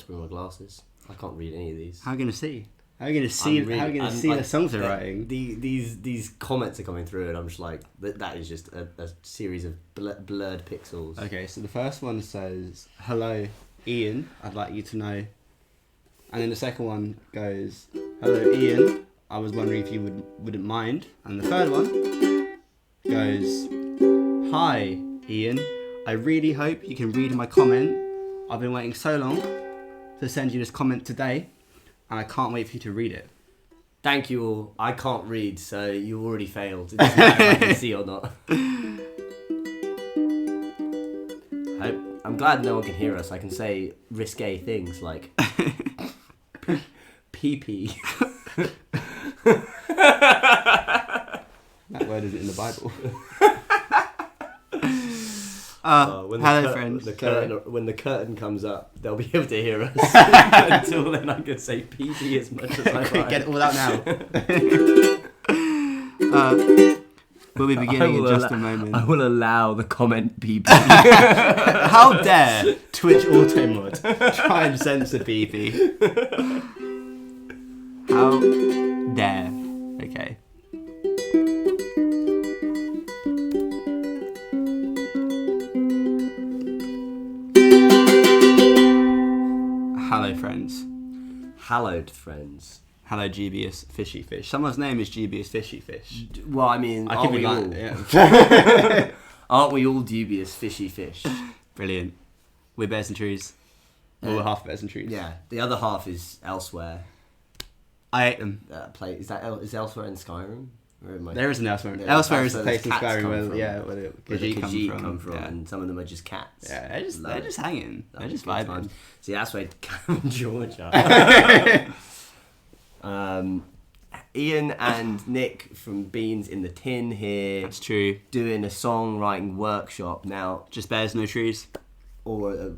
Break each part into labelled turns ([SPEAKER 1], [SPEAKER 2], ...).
[SPEAKER 1] to bring my glasses. I can't read any of these.
[SPEAKER 2] How are you going to see? How are you going to see? How are you going to see the songs they're writing?
[SPEAKER 1] These comments are coming through, and I'm just like, that is just a series of blurred pixels.
[SPEAKER 2] Okay, so the first one says, "Hello, Ian. I'd like you to know." And then the second one goes, "Hello, Ian. I was wondering if you wouldn't mind." And the third one goes, "Hi, Ian. I really hope you can read my comment. I've been waiting so long to send you this comment today, and I can't wait for you to read it."
[SPEAKER 1] Thank you all. I can't read, so you already failed. It doesn't matter if I can see or not. I'm glad no one can hear us. I can say risque things like pee-pee.
[SPEAKER 2] That word isn't in the Bible.
[SPEAKER 1] Hello,
[SPEAKER 2] friends.
[SPEAKER 1] When the curtain comes up, they'll be able to hear us. Until then, I can say pee-pee as much as I like.
[SPEAKER 2] Get it all out now. We'll be beginning in just a moment.
[SPEAKER 1] I will allow the comment pee-pee.
[SPEAKER 2] How dare Twitch Auto Mod try and censor pee-pee? How dare. Okay. Hello, friends.
[SPEAKER 1] Hallowed friends.
[SPEAKER 2] Hello, dubious fishy fish. Someone's name is dubious fishy fish.
[SPEAKER 1] Well, I mean,
[SPEAKER 2] Aren't we
[SPEAKER 1] all dubious fishy fish?
[SPEAKER 2] Brilliant. We're bears and trees. We're half bears and trees.
[SPEAKER 1] Yeah, the other half is elsewhere.
[SPEAKER 2] I ate them.
[SPEAKER 1] Is elsewhere in Skyrim?
[SPEAKER 2] There is an elsewhere.
[SPEAKER 1] Yeah,
[SPEAKER 2] elsewhere is the
[SPEAKER 1] where
[SPEAKER 2] place in Skyrim where the
[SPEAKER 1] Khajiit come from,
[SPEAKER 2] yeah.
[SPEAKER 1] and some of them are just cats.
[SPEAKER 2] Yeah, they're just hanging. They're just vibing.
[SPEAKER 1] Times. See, that's where Cam and Georgia. Ian and Nick from Beans in the Tin here.
[SPEAKER 2] That's true.
[SPEAKER 1] Doing a songwriting workshop now.
[SPEAKER 2] Just bears, no trees.
[SPEAKER 1] Or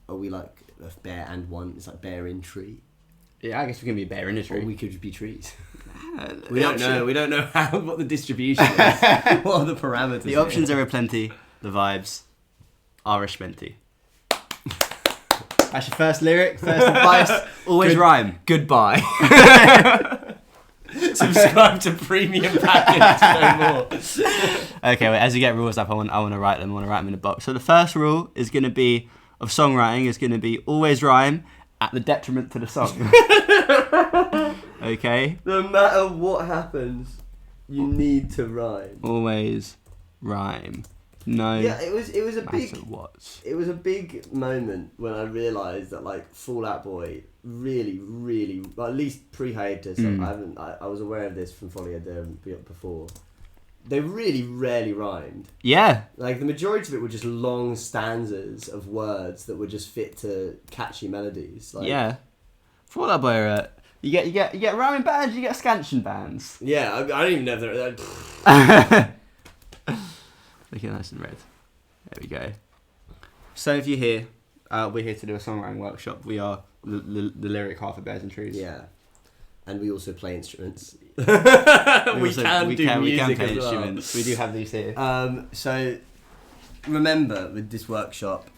[SPEAKER 1] are we like a bear and one? It's like bear in tree.
[SPEAKER 2] Yeah, I guess we can be a bear in a tree.
[SPEAKER 1] Or we could be trees.
[SPEAKER 2] We don't know.
[SPEAKER 1] We don't know what the distribution is. What are the parameters?
[SPEAKER 2] The options are aplenty. The vibes are a plenty. That's your first lyric, first advice. Always rhyme.
[SPEAKER 1] Goodbye. Subscribe to premium package to know more.
[SPEAKER 2] Okay, wait, as you get rules up, I want to write them. I want to write them in a box. So the first rule is going to be of songwriting is going to be always rhyme at the detriment to the song. Okay.
[SPEAKER 1] No matter what happens, you need to rhyme.
[SPEAKER 2] Always rhyme. No.
[SPEAKER 1] Yeah, it was a big.
[SPEAKER 2] What?
[SPEAKER 1] It was a big moment when I realised that like Fall Out Boy really, well, at least pre-hiatus. I was aware of this from Folie à Deux before. They really rarely rhymed.
[SPEAKER 2] Yeah.
[SPEAKER 1] Like the majority of it were just long stanzas of words that would just fit to catchy melodies. Like,
[SPEAKER 2] yeah. Fall Out Boy. You get rhyming bands. You get scansion bands.
[SPEAKER 1] Yeah, I don't even know if they're.
[SPEAKER 2] Looking nice and red. There we go. So if you're here, we're here to do a songwriting workshop. We are the lyric half of Bears and Trees.
[SPEAKER 1] Yeah. And we also play instruments.
[SPEAKER 2] We
[SPEAKER 1] can play
[SPEAKER 2] instruments. We do have these here.
[SPEAKER 1] So remember with this workshop,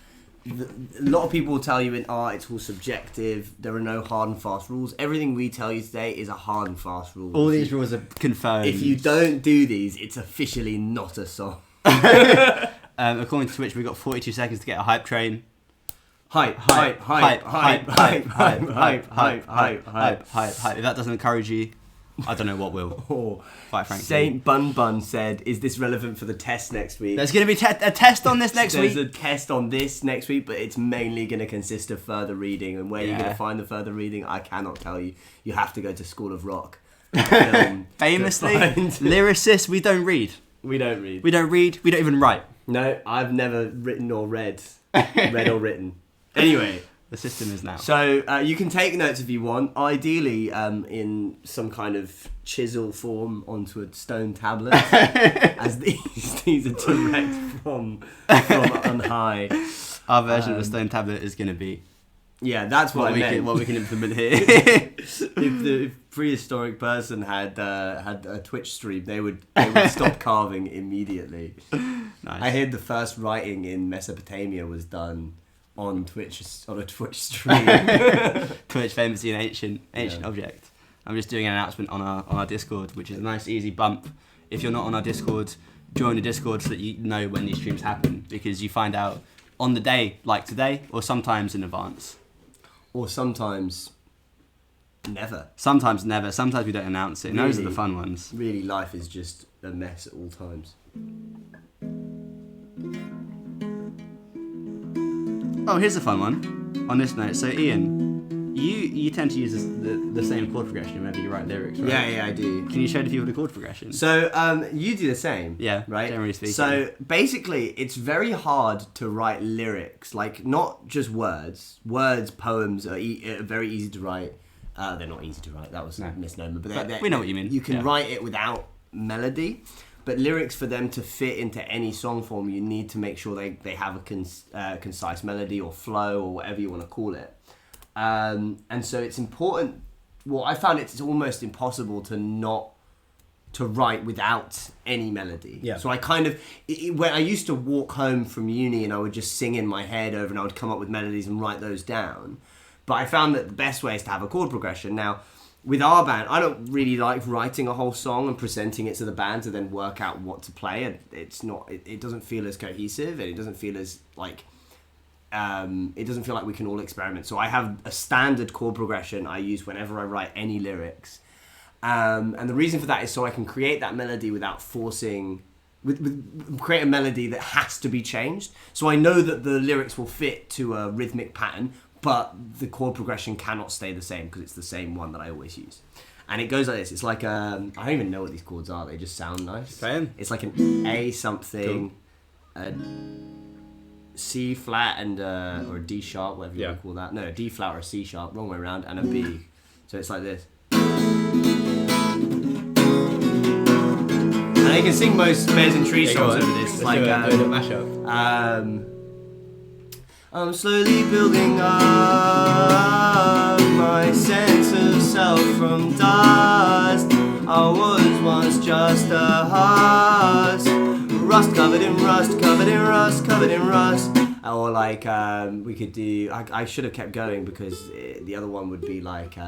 [SPEAKER 1] a lot of people will tell you in art it's all subjective. There are no hard and fast rules. Everything we tell you today is a hard and fast rule.
[SPEAKER 2] All these rules are confirmed.
[SPEAKER 1] If you don't do these, it's officially not a song.
[SPEAKER 2] According to Twitch, we've got 42 seconds to get a hype train.
[SPEAKER 1] Hype. If
[SPEAKER 2] that doesn't encourage you, I don't know what will. Quite frankly.
[SPEAKER 1] Saint Bun said, "Is this relevant for the test next week?"
[SPEAKER 2] There's going to be a test on this next week.
[SPEAKER 1] There's a test on this next week, but it's mainly going to consist of further reading. And where you're going to find the further reading, I cannot tell you. You have to go to School of Rock.
[SPEAKER 2] Famously, lyricists, we don't read.
[SPEAKER 1] We don't read.
[SPEAKER 2] We don't read. We don't even write.
[SPEAKER 1] No, I've never written or read. Read or written. Anyway.
[SPEAKER 2] The system is now.
[SPEAKER 1] So you can take notes if you want, ideally in some kind of chisel form onto a stone tablet, as these are direct from on high.
[SPEAKER 2] Our version of a stone tablet is going to be.
[SPEAKER 1] Yeah, that's what I meant.
[SPEAKER 2] What we can implement here.
[SPEAKER 1] If the prehistoric person had a Twitch stream, they would stop carving immediately.
[SPEAKER 2] Nice.
[SPEAKER 1] I heard the first writing in Mesopotamia was done on Twitch on a Twitch stream.
[SPEAKER 2] Twitch famously an ancient object. I'm just doing an announcement on our Discord, which is a nice easy bump. If you're not on our Discord, join the Discord so that you know when these streams happen, because you find out on the day, like today, or sometimes in advance.
[SPEAKER 1] Or sometimes never.
[SPEAKER 2] Sometimes never. Sometimes we don't announce it. And those are the fun ones.
[SPEAKER 1] Really, life is just a mess at all times.
[SPEAKER 2] Oh, here's a fun one. On this note, so Ian, you tend to use the same chord progression whenever you write lyrics, right?
[SPEAKER 1] Yeah, I do.
[SPEAKER 2] Can you show the people the chord progression?
[SPEAKER 1] So you do the same.
[SPEAKER 2] Yeah,
[SPEAKER 1] right.
[SPEAKER 2] Generally speaking.
[SPEAKER 1] So basically, it's very hard to write lyrics, like not just words. Words, poems are very easy to write. They're not easy to write. That was a misnomer, but
[SPEAKER 2] we know what you mean.
[SPEAKER 1] You can write it without melody. But lyrics, for them to fit into any song form, you need to make sure they have a concise melody or flow or whatever you want to call it. And so it's important. Well, I found it's almost impossible to write without any melody.
[SPEAKER 2] Yeah.
[SPEAKER 1] So I kind of, when I used to walk home from uni and I would just sing in my head over and I would come up with melodies and write those down. But I found that the best way is to have a chord progression. Now, with our band, I don't really like writing a whole song and presenting it to the band to then work out what to play. It's not. It doesn't feel as cohesive, and it doesn't feel as like. It doesn't feel like we can all experiment. So I have a standard chord progression I use whenever I write any lyrics, and the reason for that is so I can create that melody without forcing. Create a melody that has to be changed. So I know that the lyrics will fit to a rhythmic pattern, but the chord progression cannot stay the same because it's the same one that I always use. And it goes like this. It's like, I don't even know what these chords are. They just sound nice. It's like an A something, a C flat and or a D sharp, whatever you want to call that. No, a D flat or a C sharp, wrong way around, and a B. So it's like this. And you can sing most Bears and Trees songs over this. It's like
[SPEAKER 2] a mashup.
[SPEAKER 1] I'm slowly building up my sense of self from dust. I was once just a husk, rust covered in rust, covered in rust, covered in rust. Or like we could do. I should have kept going because the other one would be like.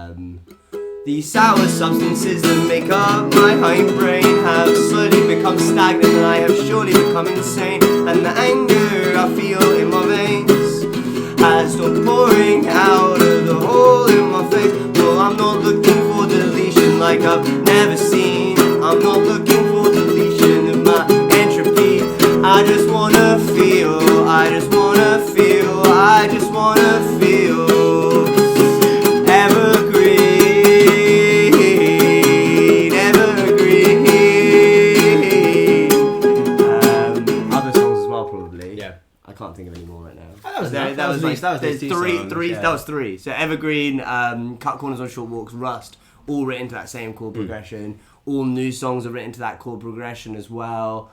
[SPEAKER 1] These sour substances that make up my hindbrain have slowly become stagnant and I have surely become insane. And the anger I feel in my veins has stopped pouring out of the hole in my face. No, I'm not looking for deletion like I've never seen. I'm not looking for deletion of my entropy. I just wanna feel, I just wanna feel, I just wanna feel evergreen. I can't think of any more right now. That was three. So Evergreen, Cut Corners on Short Walks, Rust, all written to that same chord progression. All new songs are written to that chord progression as well.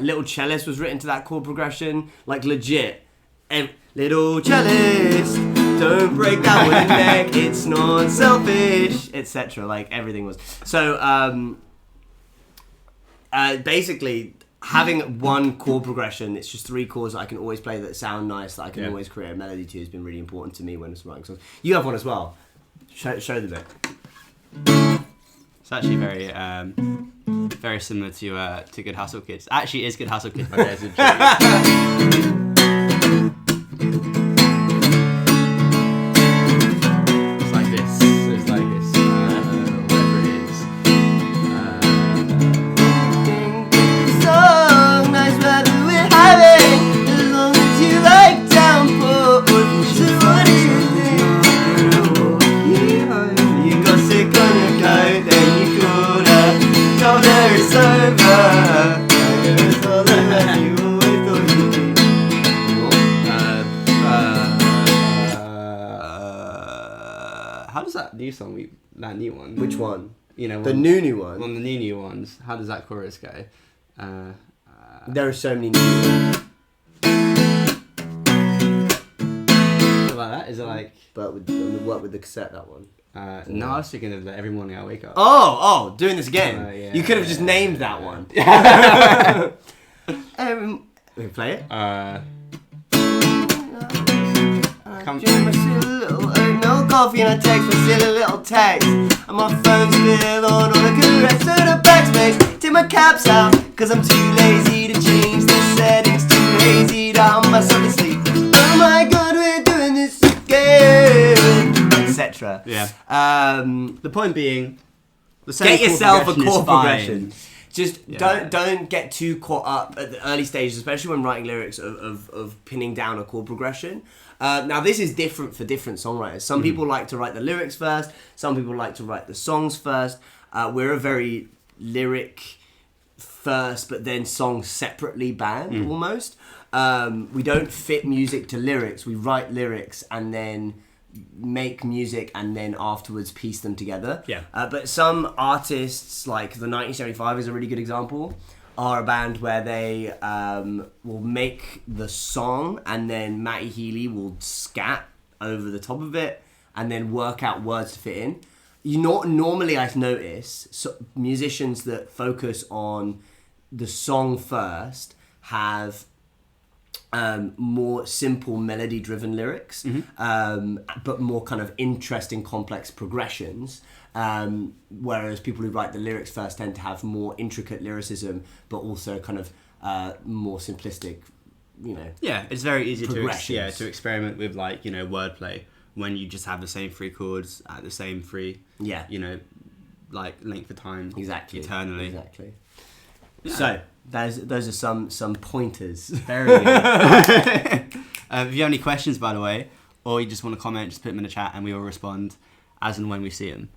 [SPEAKER 1] Little Cellist was written to that chord progression, like legit. Little Cellist, don't break that wooden neck. It's not selfish, etc. Like everything was. So basically. Having one chord progression, it's just three chords that I can always play that sound nice, that I can always create a melody to, has been really important to me when it's writing songs. You have one as well. Show the bit.
[SPEAKER 2] It's actually very very similar to Good Hustle Kids. Actually, it is Good Hustle Kids, but there's a It's like this. It's like this. Whatever it is.
[SPEAKER 1] Nice weather we're having, as long as you like downpour. So what do you think? You got sick on your coat, then you called up. Told her it's over. It's all that you always thought you'd
[SPEAKER 2] be. How does that new song, that new one?
[SPEAKER 1] Which one?
[SPEAKER 2] You know,
[SPEAKER 1] the new one.
[SPEAKER 2] On the new ones. How does that chorus go?
[SPEAKER 1] There are so many new ones.
[SPEAKER 2] Like that? Is it like?
[SPEAKER 1] But with the cassette, that one.
[SPEAKER 2] No, I was thinking of Every Morning I Wake Up.
[SPEAKER 1] Oh, doing this again.
[SPEAKER 2] Yeah,
[SPEAKER 1] you could have just named that one. We can play it.
[SPEAKER 2] Come-
[SPEAKER 1] drink my silly little no coffee and I text my silly little text. And my phone's still on a caress to the backspace. Take my caps out, cause I'm too lazy to change the settings. Too hazy to hum myself to sleep. Oh my god, we're doing this again, etc.
[SPEAKER 2] Yeah.
[SPEAKER 1] The
[SPEAKER 2] point being,
[SPEAKER 1] get yourself a chord progression.
[SPEAKER 2] Fine.
[SPEAKER 1] Just don't get too caught up at the early stages, especially when writing lyrics, of pinning down a chord progression. Now this is different for different songwriters. Some people like to write the lyrics first. Some people like to write the songs first. We're a very lyric first, but then songs separately band almost. We don't fit music to lyrics. We write lyrics and then make music and then afterwards piece them together. But some artists, like the 1975 is a really good example, are a band where they will make the song and then Matty Healy will scat over the top of it and then work out words to fit in. Normally I notice musicians that focus on the song first have more simple melody-driven lyrics, but more kind of interesting, complex progressions. Whereas people who write the lyrics first tend to have more intricate lyricism, but also kind of more simplistic,
[SPEAKER 2] Yeah, it's very easy to experiment with wordplay when you just have the same three chords at the same three, length of time, eternally.
[SPEAKER 1] Exactly. Yeah. So those are some pointers.
[SPEAKER 2] Very good. If you have any questions, by the way, or you just want to comment, just put them in the chat and we will respond as and when we see them.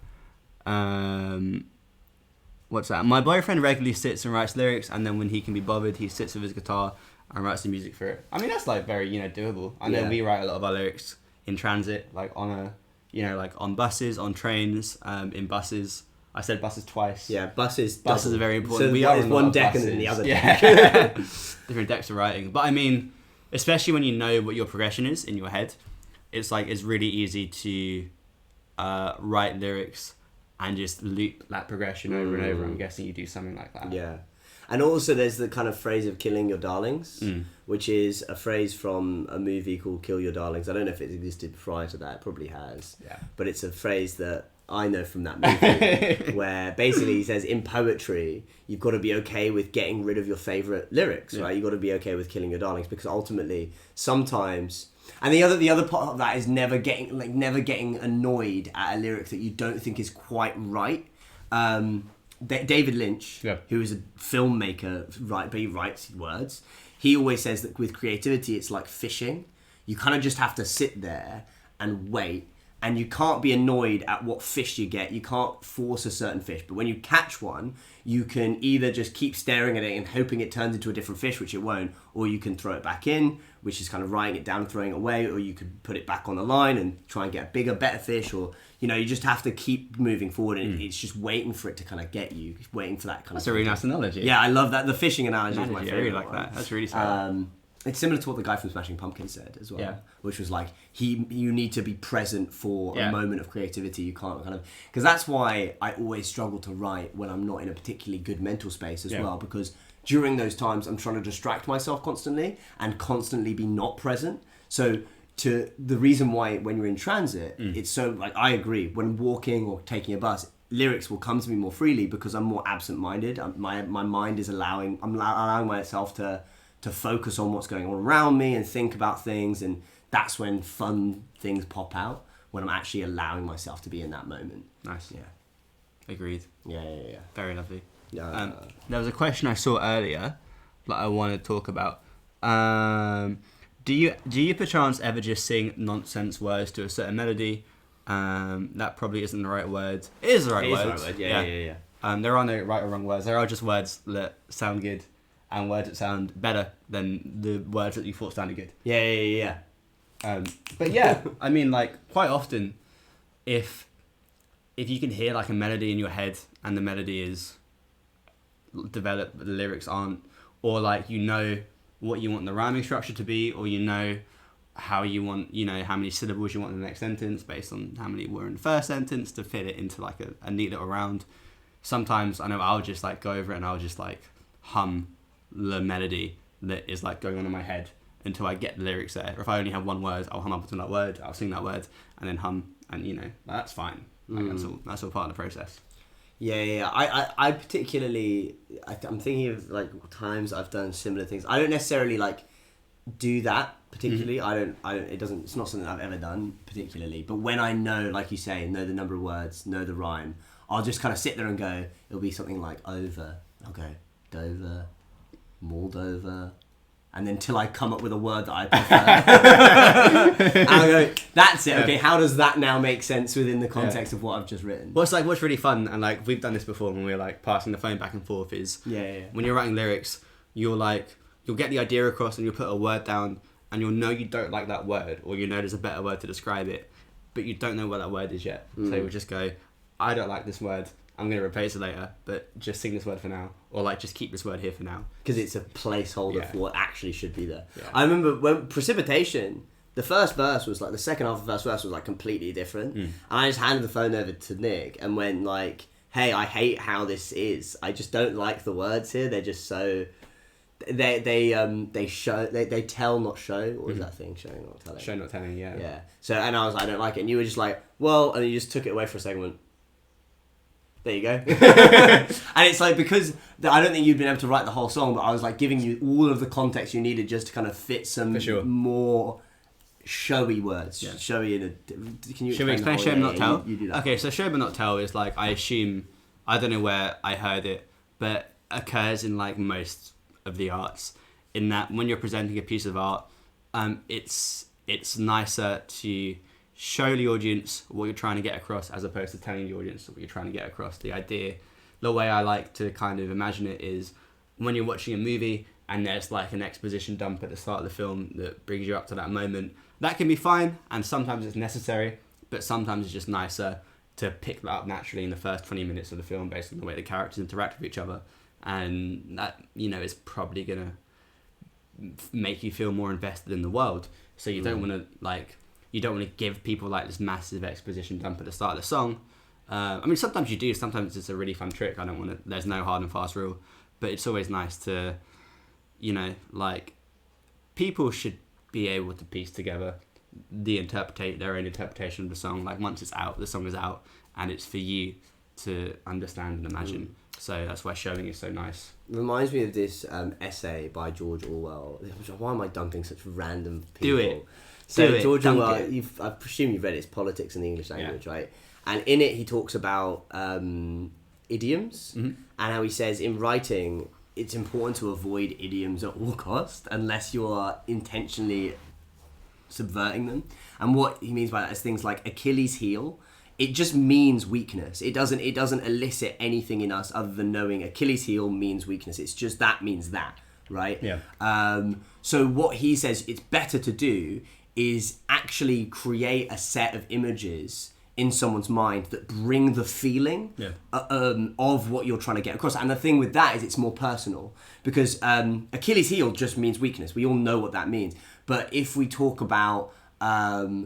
[SPEAKER 2] What's that? My boyfriend regularly sits and writes lyrics, and then when he can be bothered, he sits with his guitar and writes the music for it. I mean, that's very doable. And then we write a lot of our lyrics in transit, on on buses, on trains, in buses. I said buses twice.
[SPEAKER 1] Yeah, buses
[SPEAKER 2] are very important.
[SPEAKER 1] So
[SPEAKER 2] we are
[SPEAKER 1] one deck and then the other deck.
[SPEAKER 2] Different decks of writing. But I mean, especially when you know what your progression is in your head, it's really easy to write lyrics and just loop that progression over and over. I'm guessing you do something like that.
[SPEAKER 1] Yeah. And also there's the kind of phrase of killing your darlings, which is a phrase from a movie called Kill Your Darlings. I don't know if it existed prior to that. It probably has.
[SPEAKER 2] Yeah.
[SPEAKER 1] But it's a phrase that I know from that movie where basically he says in poetry you've got to be okay with getting rid of your favorite lyrics, right? You've got to be okay with killing your darlings, because ultimately sometimes, and the other part of that is never getting annoyed at a lyric that you don't think is quite right. David Lynch, who is a filmmaker, but he writes words. He always says that with creativity it's like fishing. You kind of just have to sit there and wait. And you can't be annoyed at what fish you get. You can't force a certain fish. But when you catch one, you can either just keep staring at it and hoping it turns into a different fish, which it won't, or you can throw it back in, which is kind of writing it down and throwing it away, or you could put it back on the line and try and get a bigger, better fish, or, you just have to keep moving forward, and it's just waiting for it to kind of get you, waiting for that kind
[SPEAKER 2] That's a really nice analogy.
[SPEAKER 1] Yeah, I love that. The fishing analogy is my
[SPEAKER 2] favorite.
[SPEAKER 1] favorite.
[SPEAKER 2] I really like that. That's really smart.
[SPEAKER 1] It's similar to what the guy from Smashing Pumpkins said as well, which was you need to be present for a moment of creativity. You can't because that's why I always struggle to write when I'm not in a particularly good mental space as well, because during those times I'm trying to distract myself constantly and constantly be not present. So the reason why when you're in transit, it's so I agree, when walking or taking a bus, lyrics will come to me more freely because I'm more absent-minded. My mind is allowing myself to focus on what's going on around me and think about things, and that's when fun things pop out, when I'm actually allowing myself to be in that moment.
[SPEAKER 2] Nice. Yeah. Agreed.
[SPEAKER 1] Yeah.
[SPEAKER 2] Very lovely.
[SPEAKER 1] Yeah.
[SPEAKER 2] There was a question I saw earlier that I want to talk about. Do you perchance ever just sing nonsense words to a certain melody? That probably isn't the right word. It is the right word.
[SPEAKER 1] It is the right word. Yeah.
[SPEAKER 2] There are no right or wrong words. There are just words that sound good and words that sound better than the words that you thought sounded good.
[SPEAKER 1] Yeah.
[SPEAKER 2] But yeah, I mean, quite often, if you can hear a melody in your head and the melody is developed but the lyrics aren't, or what you want the rhyming structure to be, or how you want, how many syllables you want in the next sentence based on how many were in the first sentence to fit it into a neat little round. Sometimes I know I'll just go over it and I'll just hum the melody that is going on in my head, until I get the lyrics there. Or if I only have one word, I'll hum up to that word, I'll sing that word, and then hum, and that's fine. Like, that's all part of the process.
[SPEAKER 1] Yeah. I particularly, I'm thinking of like times I've done similar things. I don't necessarily like do that particularly. It's not something I've ever done particularly. But when I know, like you say, know the number of words, know the rhyme, I'll just kind of sit there and go. It'll be something like over. I'll go Dover, Moldova. And then till I come up with a word that I prefer. And I go, that's it. Okay, how does that now make sense within the context of what I've just written?
[SPEAKER 2] What's really fun, and like we've done this before when we're like passing the phone back and forth, is when you're writing lyrics, you'll get the idea across and you'll put a word down and you'll know you don't like that word, or there's a better word to describe it, but you don't know what that word is yet. So you'll just go, I don't like this word. I'm going to replace it later, but just sing this word for now. Or like, just keep this word here for now.
[SPEAKER 1] Because it's a placeholder for what actually should be there. Yeah. I remember when Precipitation, the first verse was like, the second half of the first verse was like completely different. And I just handed the phone over to Nick and went like, hey, I hate how this is. I just don't like the words here. They're just so... They tell not show. What was that thing? Showing not telling.
[SPEAKER 2] Show not telling, yeah.
[SPEAKER 1] Yeah. So, and I was like, I don't like it. And you were just like, well, and you just took it away for a second and went, there you go. And it's like, because I don't think you'd been able to write the whole song, but I was like giving you all of the context you needed just to kind of fit some more showy words. Yeah. Showy in a... Can you
[SPEAKER 2] Should we explain show but not tell?
[SPEAKER 1] You do that.
[SPEAKER 2] Okay, so show but not tell is like, I assume, I don't know where I heard it, but occurs in like most of the arts, in that when you're presenting a piece of art, it's nicer to show the audience what you're trying to get across as opposed to telling the audience what you're trying to get across. The idea, the way I like to kind of imagine it is when you're watching a movie and there's like an exposition dump at the start of the film that brings you up to that moment. That can be fine, and sometimes it's necessary, but sometimes it's just nicer to pick that up naturally in the first 20 minutes of the film based on the way the characters interact with each other. And that, is probably going to make you feel more invested in the world. So you don't want to give people like this massive exposition dump at the start of the song. I mean, sometimes you do. Sometimes it's a really fun trick. There's no hard and fast rule, but it's always nice to, people should be able to piece together their own interpretation of the song. Like once it's out, the song is out, and it's for you to understand and imagine. So that's why showing is so nice.
[SPEAKER 1] Reminds me of this essay by George Orwell. Why am I dunking such random people?
[SPEAKER 2] Do it.
[SPEAKER 1] So George Orwell, I presume you've read it, it's Politics in the English Language, right? And in it he talks about idioms and how he says in writing it's important to avoid idioms at all costs unless you are intentionally subverting them. And what he means by that is things like Achilles heel. It just means weakness. It doesn't elicit anything in us other than knowing Achilles heel means weakness. It's just that means that, right?
[SPEAKER 2] Yeah.
[SPEAKER 1] So what he says it's better to do is actually create a set of images in someone's mind that bring the feeling of what you're trying to get across. And the thing with that is it's more personal because Achilles heel just means weakness. We all know what that means. But if we talk about I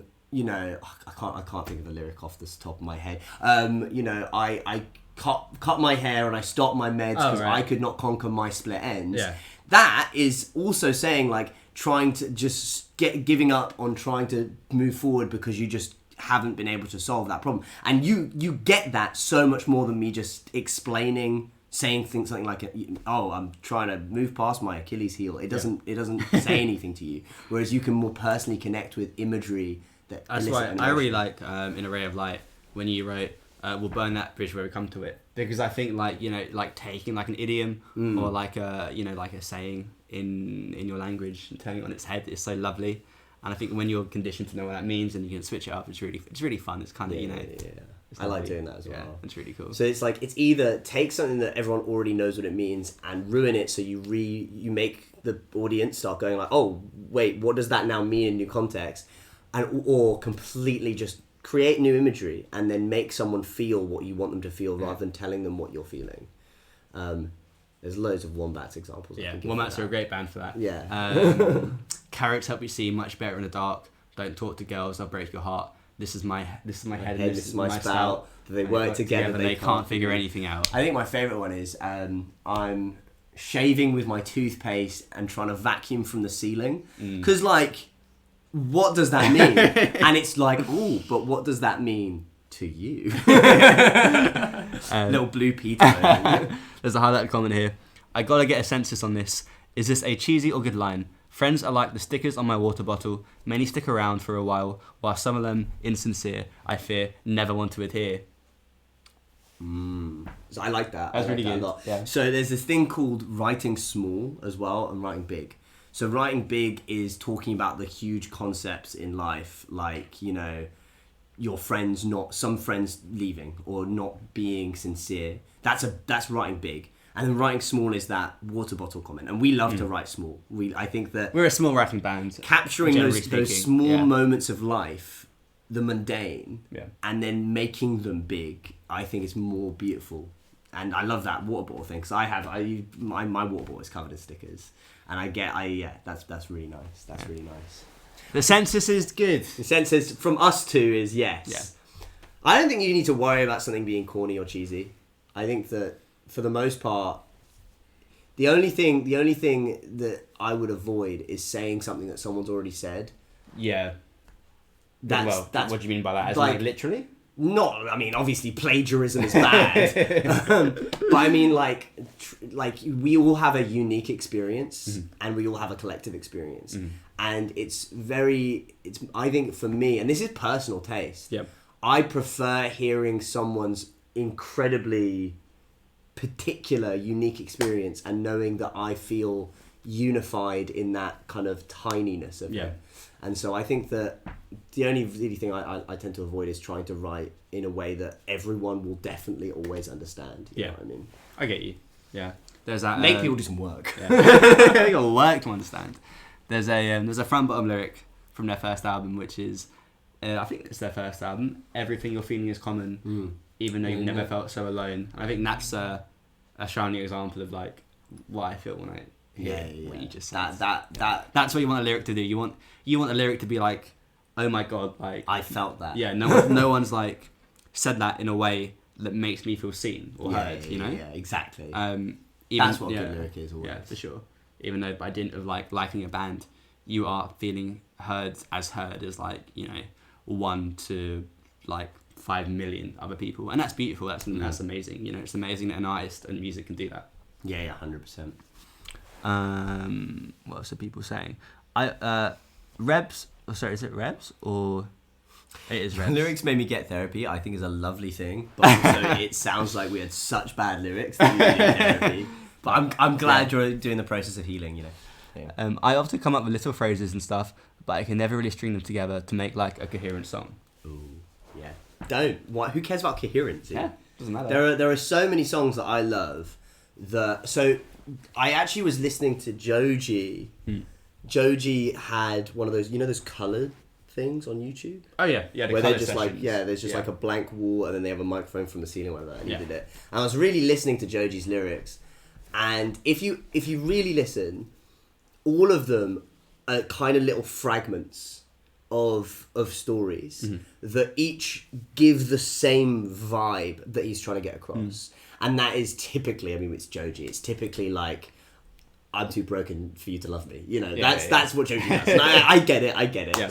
[SPEAKER 1] can't think of a lyric off the top of my head. I cut my hair and I stopped my meds because I could not conquer my split ends. Yeah. That is also saying like trying to just giving up on trying to move forward because you just haven't been able to solve that problem. And you get that so much more than me just saying something like, I'm trying to move past my Achilles heel. It doesn't say anything to you. Whereas you can more personally connect with imagery.
[SPEAKER 2] That's why I really like in A Ray of Light when you wrote we'll burn that bridge where we come to it, because I think like taking like an idiom or like a like a saying in your language and turning it on its head is so lovely. And I think when you're conditioned to know what that means and you can switch it up, it's really fun. It's kind of
[SPEAKER 1] I like doing that as well.
[SPEAKER 2] Yeah, it's really cool.
[SPEAKER 1] So it's like it's either take something that everyone already knows what it means and ruin it, so you make the audience start going like, oh wait, what does that now mean in new context? Or completely just create new imagery and then make someone feel what you want them to feel rather than telling them what you're feeling. There's loads of Wombats examples.
[SPEAKER 2] Yeah, Wombats are a great band for that.
[SPEAKER 1] Yeah.
[SPEAKER 2] Carrots help you see much better in the dark. Don't talk to girls, they'll break your heart. This is my head, and this is my spout.
[SPEAKER 1] They work together,
[SPEAKER 2] they can't figure anything out.
[SPEAKER 1] I think my favourite one is I'm shaving with my toothpaste and trying to vacuum from the ceiling. Because, like, what does that mean? And it's like, ooh, but what does that mean to you? Little blue Peter.
[SPEAKER 2] There's a highlighted comment here. I gotta get a census on this. Is this a cheesy or good line? Friends are like the stickers on my water bottle. Many stick around for a while some of them, insincere, I fear, never want to adhere.
[SPEAKER 1] So I like that.
[SPEAKER 2] That's really
[SPEAKER 1] that
[SPEAKER 2] good.
[SPEAKER 1] a lot.
[SPEAKER 2] Yeah.
[SPEAKER 1] So there's this thing called writing small as well and writing big. So writing big is talking about the huge concepts in life, like, you know, your friends some friends leaving or not being sincere. That's writing big. And then writing small is that water bottle comment. And we love to write small. I think that
[SPEAKER 2] We're a small writing band.
[SPEAKER 1] Capturing those small moments of life, the mundane, and then making them big, I think is more beautiful. And I love that water bottle thing because my water bottle is covered in stickers. And that's really nice. That's really nice.
[SPEAKER 2] The census is good.
[SPEAKER 1] The census from us two is yes.
[SPEAKER 2] Yeah.
[SPEAKER 1] I don't think you need to worry about something being corny or cheesy. I think that for the most part, the only thing that I would avoid is saying something that someone's already said.
[SPEAKER 2] Yeah.
[SPEAKER 1] That's
[SPEAKER 2] what do you mean by that? As
[SPEAKER 1] like
[SPEAKER 2] literally?
[SPEAKER 1] Not, I mean, obviously plagiarism is bad, but I mean, like we all have a unique experience, and we all have a collective experience, and it's I think for me, and this is personal taste.
[SPEAKER 2] Yep.
[SPEAKER 1] I prefer hearing someone's incredibly particular, unique experience, and knowing that I feel unified in that kind of tininess of it. And so I think that the only really thing I tend to avoid is trying to write in a way that everyone will definitely always understand. You know what I mean?
[SPEAKER 2] I get you. Yeah. There's that.
[SPEAKER 1] Make people do some work.
[SPEAKER 2] Yeah. They got work to understand. There's a front bottom lyric from their first album, which is, I think it's their first album. Everything you're feeling is common, even though you've never felt so alone. And I think that's a shining example of like what I feel when I hear what you just said.
[SPEAKER 1] That's
[SPEAKER 2] what you want a lyric to do. You want a lyric to be like, oh my god, like
[SPEAKER 1] I felt that.
[SPEAKER 2] Yeah, no one's like said that in a way that makes me feel seen or heard. You know?
[SPEAKER 1] Yeah, exactly.
[SPEAKER 2] That's
[SPEAKER 1] what a good lyric is. Always.
[SPEAKER 2] Yeah, for sure. Even though by dint of like liking a band, you are feeling heard as like, you know, 1 to like 5 million other people, and that's beautiful. That's amazing. You know, it's amazing that an artist and music can do that.
[SPEAKER 1] Yeah, 100%.
[SPEAKER 2] What else are people saying? Rebs. Oh, sorry, is it Rebs or it is Rebs?
[SPEAKER 1] Lyrics made me get therapy. I think is a lovely thing, but also it sounds like we had such bad lyrics that we needed therapy. But I'm glad you're doing the process of healing. You know. Yeah.
[SPEAKER 2] I often come up with little phrases and stuff, but I can never really string them together to make like a coherent song.
[SPEAKER 1] Ooh, yeah. Don't. What? Who cares about coherency?
[SPEAKER 2] Yeah, doesn't matter.
[SPEAKER 1] There are so many songs that I love. So I actually was listening to Joji. Joji had one of those, you know, those coloured things on YouTube.
[SPEAKER 2] Oh yeah,
[SPEAKER 1] where they're just sessions. There's just like a blank wall, and then they have a microphone from the ceiling, whatever. And he did it. And I was really listening to Joji's lyrics, and if you really listen, all of them are kind of little fragments of stories that each give the same vibe that he's trying to get across. And that is typically, I mean, it's Joji. It's typically like, I'm too broken for you to love me. You know, that's what Joji does. And I get it. Yeah.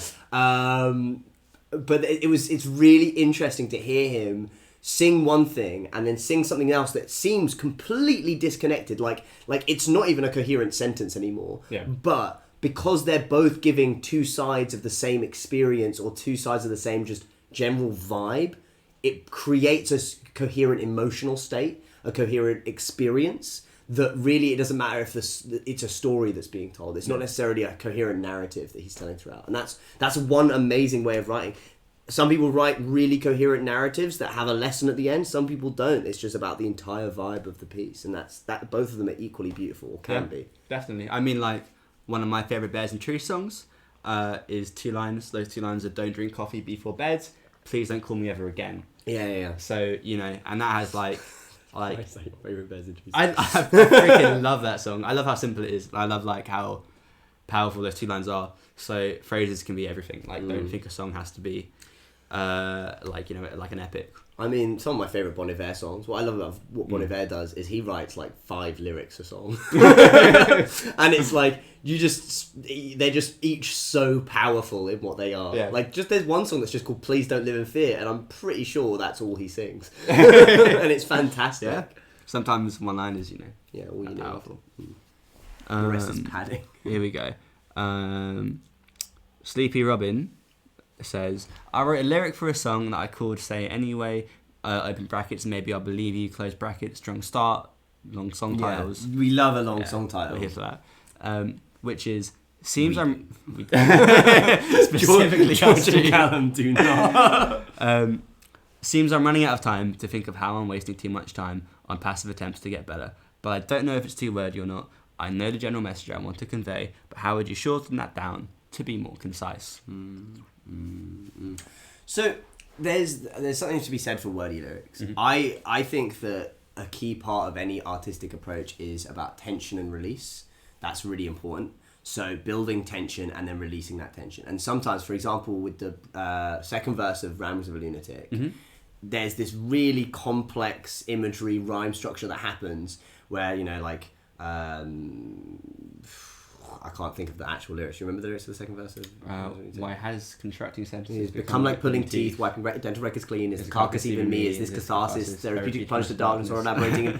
[SPEAKER 1] But it's really interesting to hear him sing one thing and then sing something else that seems completely disconnected. Like it's not even a coherent sentence anymore.
[SPEAKER 2] Yeah.
[SPEAKER 1] But because they're both giving two sides of the same experience or two sides of the same just general vibe, it creates a coherent emotional state, a coherent experience that really, it doesn't matter if it's a story that's being told. It's not necessarily a coherent narrative that he's telling throughout. And that's one amazing way of writing. Some people write really coherent narratives that have a lesson at the end. Some people don't. It's just about the entire vibe of the piece. And that both of them are equally beautiful, or can be.
[SPEAKER 2] Definitely. I mean, like, one of my favourite Bears and Trees songs is 2 lines. Those 2 lines are "Don't drink coffee before bed. Please don't call me ever again."
[SPEAKER 1] Yeah.
[SPEAKER 2] So, you know, and that has like
[SPEAKER 1] your favourite Bears and Trees.
[SPEAKER 2] I freaking love that song. I love how simple it is. I love like how powerful those 2 lines are. So phrases can be everything. Like, don't think a song has to be like, you know, like an epic
[SPEAKER 1] I mean, some of my favourite Bon Iver songs. What I love about what Bon Iver does is he writes like 5 lyrics a song, and it's like they're just each so powerful in what they are.
[SPEAKER 2] Yeah.
[SPEAKER 1] Like, just there's one song that's just called "Please Don't Live in Fear," and I'm pretty sure that's all he sings, and it's fantastic.
[SPEAKER 2] Yeah. Sometimes one-liners,
[SPEAKER 1] Yeah, all you know.
[SPEAKER 2] powerful.
[SPEAKER 1] The rest is padding.
[SPEAKER 2] Here we go. Sleepy Robin says, I wrote a lyric for a song that I called Say It Anyway, open brackets, maybe I'll believe you, close brackets, strong start, long song titles.
[SPEAKER 1] We love a long song title.
[SPEAKER 2] We're here for that. Which is, seems I'm...
[SPEAKER 1] Specifically, George and Callum do not.
[SPEAKER 2] Seems I'm running out of time to think of how I'm wasting too much time on passive attempts to get better, but I don't know if it's too wordy or not. I know the general message I want to convey, but how would you shorten that down to be more concise?
[SPEAKER 1] So there's something to be said for wordy lyrics.
[SPEAKER 2] Mm-hmm.
[SPEAKER 1] I think that a key part of any artistic approach is about tension and release. That's really important. So building tension and then releasing that tension. And sometimes, for example, with the second verse of Ramblings of a Lunatic, there's this really complex imagery, rhyme structure that happens where, I can't think of the actual lyrics. You remember the lyrics of the second verse of
[SPEAKER 2] Why has constructing sentences
[SPEAKER 1] become like pulling teeth, wiping dental records clean, is the carcass even me, is this catharsis, therapeutic plunge to darkness, or elaborating and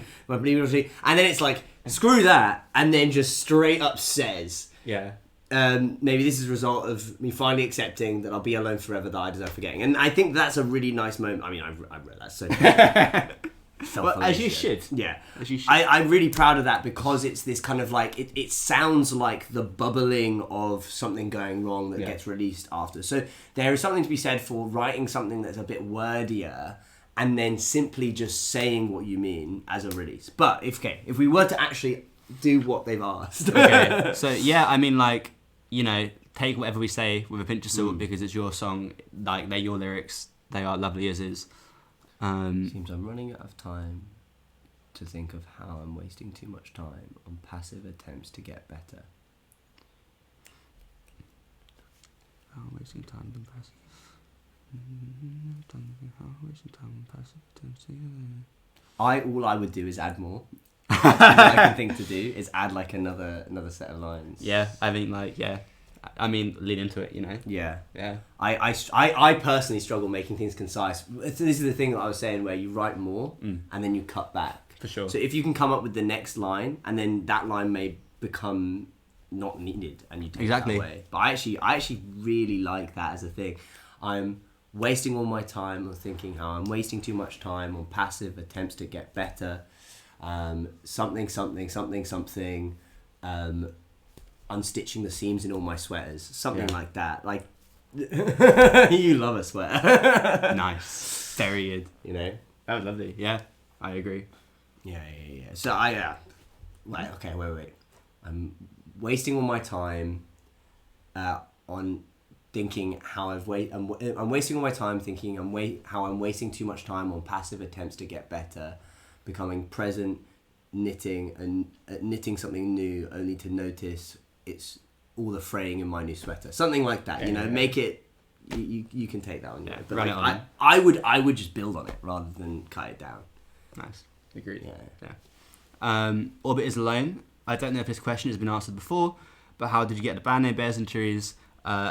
[SPEAKER 1] then it's like, screw that, and then just straight up says, maybe this is a result of me finally accepting that I'll be alone forever, that I deserve forgetting. And I think that's a really nice moment. I mean, I've read that so
[SPEAKER 2] well, as you should.
[SPEAKER 1] Yeah.
[SPEAKER 2] As you should.
[SPEAKER 1] I'm really proud of that because it's this kind of like, it sounds like the bubbling of something going wrong that gets released after. So there is something to be said for writing something that's a bit wordier and then simply just saying what you mean as a release. But if we were to actually do what they've asked.
[SPEAKER 2] Okay. So yeah, I mean, like, take whatever we say with a pinch of salt because it's your song. Like, they're your lyrics. They are lovely as is.
[SPEAKER 1] Seems I'm running out of time to think of how I'm wasting too much time on passive attempts to get better.
[SPEAKER 2] How I'm wasting time on passive. How I'm wasting time on passive attempts to get
[SPEAKER 1] All I would do is add more. All I can think to do is add like another set of lines.
[SPEAKER 2] Yeah, I mean, lean into it,
[SPEAKER 1] Yeah.
[SPEAKER 2] Yeah.
[SPEAKER 1] I personally struggle making things concise. This is the thing that I was saying where you write more and then you cut back.
[SPEAKER 2] For sure.
[SPEAKER 1] So if you can come up with the next line and then that line may become not needed and you take it away. But I actually really like that as a thing. I'm wasting all my time on thinking how I'm wasting too much time on passive attempts to get better. Something, unstitching the seams in all my sweaters. Something like that. Like, you love a sweater.
[SPEAKER 2] Nice. Very good. That was lovely. Yeah, I agree.
[SPEAKER 1] Yeah. So wait. I'm wasting all my time on thinking how I'm wasting all my time thinking how I'm wasting too much time on passive attempts to get better, becoming present, knitting something new, only to notice it's all the fraying in my new sweater. Something like that. Make it. You can take that on.
[SPEAKER 2] Yeah,
[SPEAKER 1] but
[SPEAKER 2] run
[SPEAKER 1] like,
[SPEAKER 2] it on.
[SPEAKER 1] I would just build on it rather than cut it down.
[SPEAKER 2] Nice. Agreed.
[SPEAKER 1] Yeah.
[SPEAKER 2] Orbit is alone. I don't know if this question has been answered before, but how did you get the band name Bears and Trees?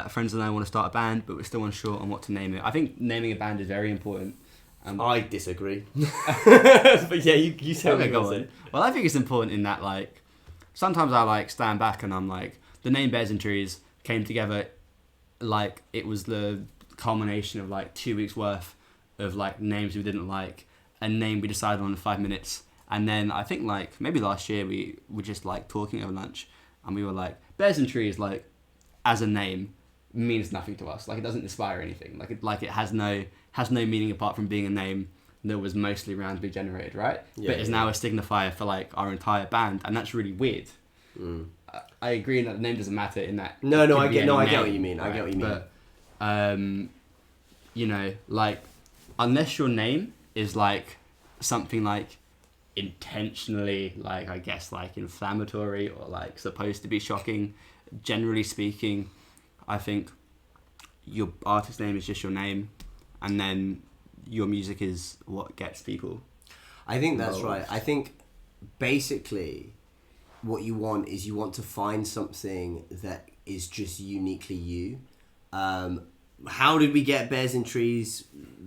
[SPEAKER 2] Friends and I want to start a band, but we're still unsure on what to name it. I think naming a band is very important.
[SPEAKER 1] I disagree. But yeah, you tell me.
[SPEAKER 2] Go on. Well, I think it's important in that, like, sometimes I stand back and I'm like, the name Bears and Trees came together like it was the culmination of like 2 weeks worth of like names we didn't like, a name we decided on in 5 minutes. And then I think like maybe last year we were just like talking over lunch and we were like, Bears and Trees, like, as a name means nothing to us. Like, it doesn't inspire anything. Like it has no meaning apart from being a name that was mostly randomly generated, right?
[SPEAKER 1] Yeah,
[SPEAKER 2] but it's now a signifier for like our entire band, and that's really weird. I agree that the name doesn't matter in that.
[SPEAKER 1] I get what you mean. Right? I get what you mean.
[SPEAKER 2] But like, unless your name is like something like intentionally, like, I guess, like inflammatory or like supposed to be shocking, generally speaking, I think your artist name is just your name, and then your music is what gets people.
[SPEAKER 1] I think that's right. I think basically what you want is you want to find something that is just uniquely you. How did we get Bears in Trees?